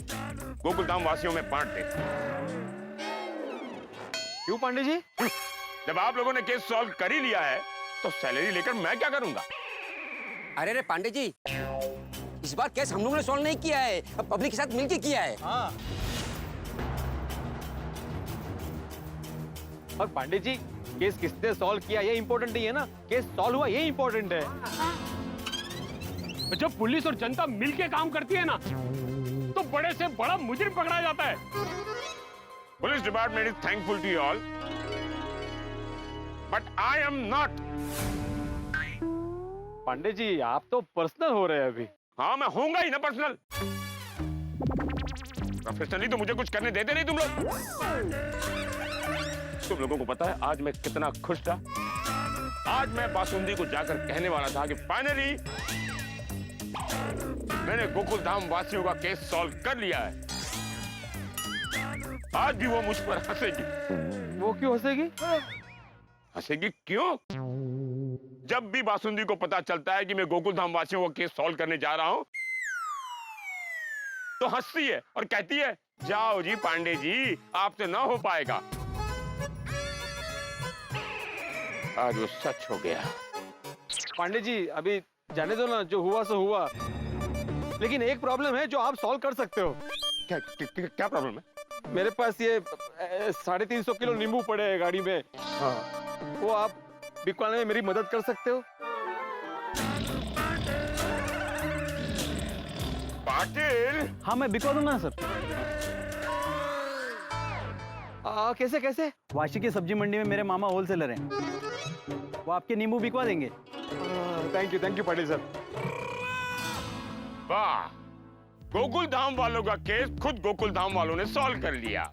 गोकुलधाम वासियों में बांट दे। क्यों पांडे जी? जब आप लोगों ने केस सॉल्व कर ही लिया है तो सैलरी लेकर मैं क्या करूंगा? अरे पांडे जी, इस बार केस हम लोगों ने सॉल्व नहीं किया है, पब्लिक के साथ मिलकर किया है। हाँ। और पांडे जी, केस किसने सॉल्व किया ये इम्पोर्टेंट नहीं है ना, केस सॉल्व हुआ ये इम्पोर्टेंट है। जब पुलिस और जनता मिलके काम करती है ना, तो बड़े से बड़ा मुजरिम पकड़ा जाता है। Police department is thankful to you all, but I am not. Pandey ji, आप तो पर्सनल हो रहे हैं अभी। हाँ, मैं होऊंगा ही ना पर्सनल। प्रोफेशनली तो मुझे कुछ करने देते नहीं तुम लोग। तुम लोगों को पता है आज मैं कितना खुश था? आज मैं बासुंदी को जाकर कहने वाला था कि फाइनली मैंने गोकुलधाम वासियों का केस सॉल्व कर लिया है। आज भी वो मुझ पर हंसेगी। वो क्यों हंसेगी? हंसेगी क्यों? जब भी बासुंदी को पता चलता है कि मैं गोकुलधाम वासियों का केस सॉल्व करने जा रहा हूं, तो हंसती है और कहती है, जाओ जी पांडे जी, आपसे ना हो पाएगा। आज वो सच हो गया। पांडे जी, अभी जाने दो ना, जो हुआ सो हुआ। लेकिन एक प्रॉब्लम है जो आप सॉल्व कर सकते हो। क्या प्रॉब्लम है? मेरे पास ये 350 किलो नींबू पड़े हैं गाड़ी में। हाँ, वो आप बिकवाने में मेरी मदद कर सकते हो? पाटिल, हाँ मैं बिकवा दूंगा ना सर। कैसे कैसे? वाशी की सब्जी मंडी में मेरे मामा होलसेलर हैं, वो आपके नींबू बिकवा देंगे। Thank you Patil sir. वाह, गोकुल धाम वालों का केस खुद गोकुल धाम वालों ने सॉल्व कर लिया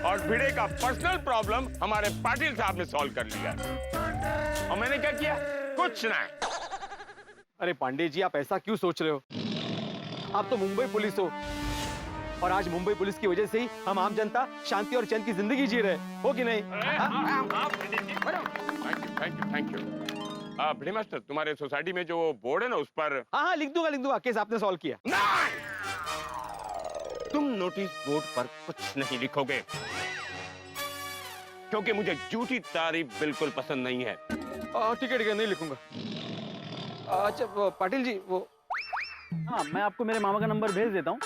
और भिड़े का पर्सनल प्रॉब्लम हमारे पाटिल साहब ने सॉल्व कर लिया। और मैंने क्या किया? कुछ ना। अरे पांडे जी, आप ऐसा क्यों सोच रहे हो? आप तो मुंबई पुलिस हो और आज मुंबई पुलिस की वजह से ही हम आम जनता शांति और चैन की जिंदगी जी रहे हो कि नहीं? Thank you. भिड़े मास्टर, तुम्हारे सोसाइटी में जो बोर्ड है ना, उस पर हाँ लिख दूंगा, केस आपने सॉल्व किया। तुम नोटिस बोर्ड पर कुछ नहीं लिखोगे क्योंकि मुझे झूठी तारीफ बिल्कुल पसंद नहीं है। ठीक है, नहीं लिखूंगा। अच्छा पाटिल जी, वो हाँ मैं आपको मेरे मामा का नंबर भेज देता हूँ,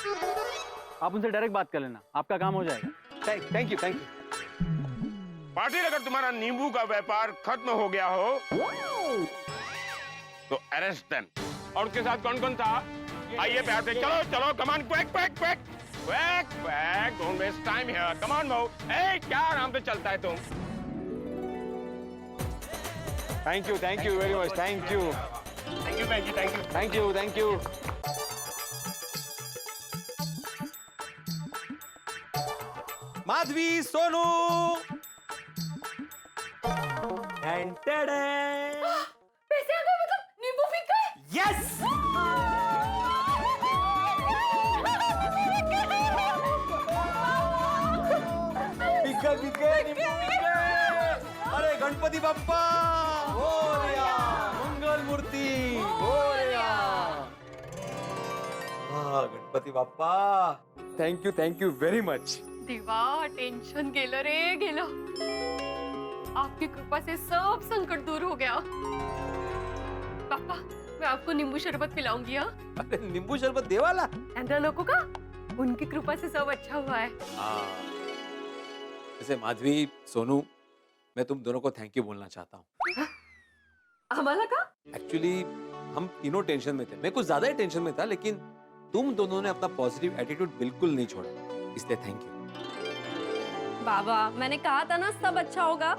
आप उनसे डायरेक्ट बात कर लेना, आपका काम हो जाएगा। Thank you. पाटिल, अगर तुम्हारा नींबू का व्यापार खत्म हो गया हो तो अरेस्ट देम। और उसके साथ कौन कौन था? आइए प्यार से, चलो come on, quick, don't waste time here, come on move. क्या आराम से चलता है तुम? Thank you very much, thank you. Madhavi, Sonu, पैसे आ गए, मतलब नींबू बिक गए। यस, बिक गए। अरे Ganpati Bappa Morya, Mangal Murti Morya. Ganpati Bappa, thank you very much. देवा, टेन्शन गेलं रे गेलं। आपकी कृपा से सब संकट दूर हो गया। पापा, मैं आपको नींबू शरबत पिलाऊंगी। हाँ, अरे नींबू शरबत देवाला ऐसा लोगों का, उनकी कृपा से सब अच्छा हुआ है। जैसे माधवी, सोनू, मैं तुम दोनों को थैंक यू बोलना चाहता हूँ। हमारा का? एक्चुअली हम तीनों टेंशन में थे, मैं कुछ ज्यादा ही टेंशन में था, लेकिन तुम दोनों ने अपना पॉजिटिव एटीट्यूड बिल्कुल नहीं छोड़ा, इसलिए थैंक यू। बाबा, मैंने कहा था ना सब अच्छा होगा।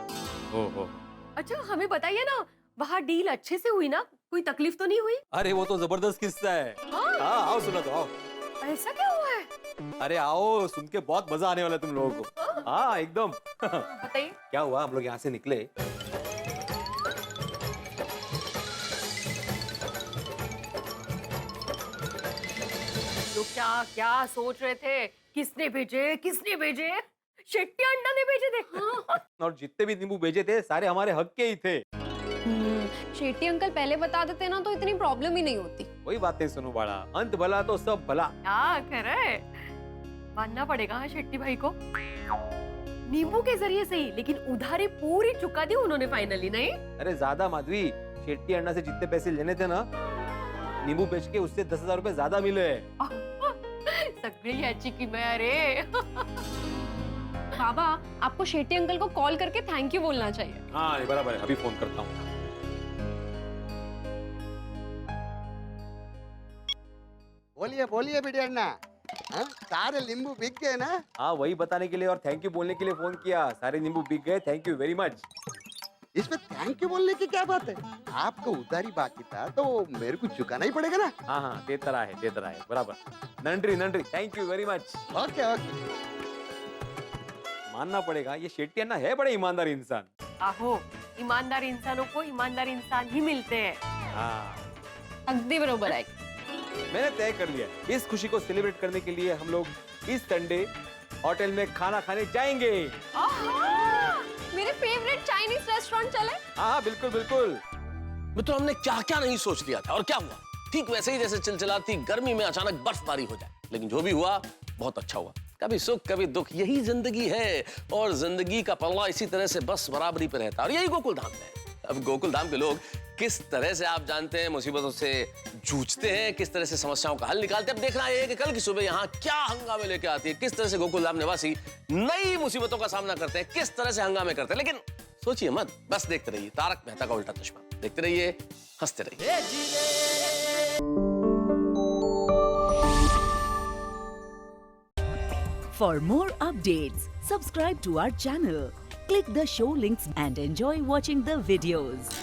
हो। अच्छा, हमें बताइए ना, वहाँ डील अच्छे से हुई ना? कोई तकलीफ तो नहीं हुई? अरे वो तो जबरदस्त किस्सा है। हाँ, आओ सुना तो आओ। ऐसा क्या हुआ है? अरे आओ, सुन के बहुत मजा आने वाला है तुम लोगों को। हाँ एकदम। बताइए। क्या हुआ, हम लोग यहाँ से निकले, तो क्या सोच रहे थे? किसने भेजे? शेट्टी अण्णा ने भेजे थे। और जितने भी नींबू भेजे थे सारे हमारे हक के ही थे। शेट्टी अंकल पहले बता देते ना तो इतनी प्रॉब्लम ही नहीं होती। वही बातें सुनो बाड़ा, अंत भला तो सब भला। क्या करे, मानना पड़ेगा हाँ शेट्टी भाई को। नींबू के जरिए सही, लेकिन उधारी पूरी चुका दी उन्होंने फाइनली, नहीं? अरे ज्यादा माधवी, शेट्टी अण्णा से जितने पैसे लेने थे ना, नींबू बेच के उससे 10,000 रुपए ज्यादा मिले। सगळी याची किमया रे। बाबा, आपको शेट्टी अंकल को कॉल करके थैंक यू बोलना चाहिए। हाँ बराबर है, अभी फोन करता हूँ। बोलिए भिड़े अण्णा, हाँ? सारे नींबू बिक गए ना? हाँ, वही बताने के लिए और थैंक यू बोलने के लिए फोन किया। सारे नींबू बिक गए, थैंक यू वेरी मच। इसमें थैंक यू बोलने की क्या बात है? आपको उधारी बाकी था तो मेरे को चुकाना ही पड़ेगा ना। हाँ देता रहा है बराबर। नंट्री, thank you very much. Okay. मानना पड़ेगा, ये शेट्टी अण्णा है बड़े ईमानदार इंसान। आहो, ईमानदार इंसानों को ईमानदार इंसान ही मिलते हैं। हाँ, अगदी बरोबर है। मैंने तय कर लिया, इस खुशी को सेलिब्रेट करने के लिए हम लोग इस संडे होटल में खाना खाने जाएंगे। मेरे फेवरेट चाइनीज रेस्टोरेंट चले? हाँ बिल्कुल। मित्रों, हमने क्या क्या नहीं सोच लिया था और क्या हुआ? ठीक वैसे ही जैसे चिलचिलाती गर्मी में अचानक बर्फबारी हो जाए। लेकिन जो भी हुआ बहुत अच्छा हुआ। कभी सुख कभी दुख, यही जिंदगी है और जिंदगी का पल्ला इसी तरह से बस बराबरी पे रहता है और यही गोकुल धाम है। अब गोकुल धाम के लोग किस तरह से आप जानते हैं मुसीबतों से जूझते हैं, किस तरह से समस्याओं का हल निकालते हैं। अब देखना है कि कल की सुबह यहाँ क्या हंगामे लेके आती है, किस तरह से गोकुल धाम निवासी नई मुसीबतों का सामना करते हैं, किस तरह से हंगामे करते हैं। लेकिन सोचिए मत, बस देखते रहिए तारक मेहता का उल्टा चश्मा। देखते रहिए, हंसते रहिए। For more updates, subscribe to our channel, click the show links and enjoy watching the videos.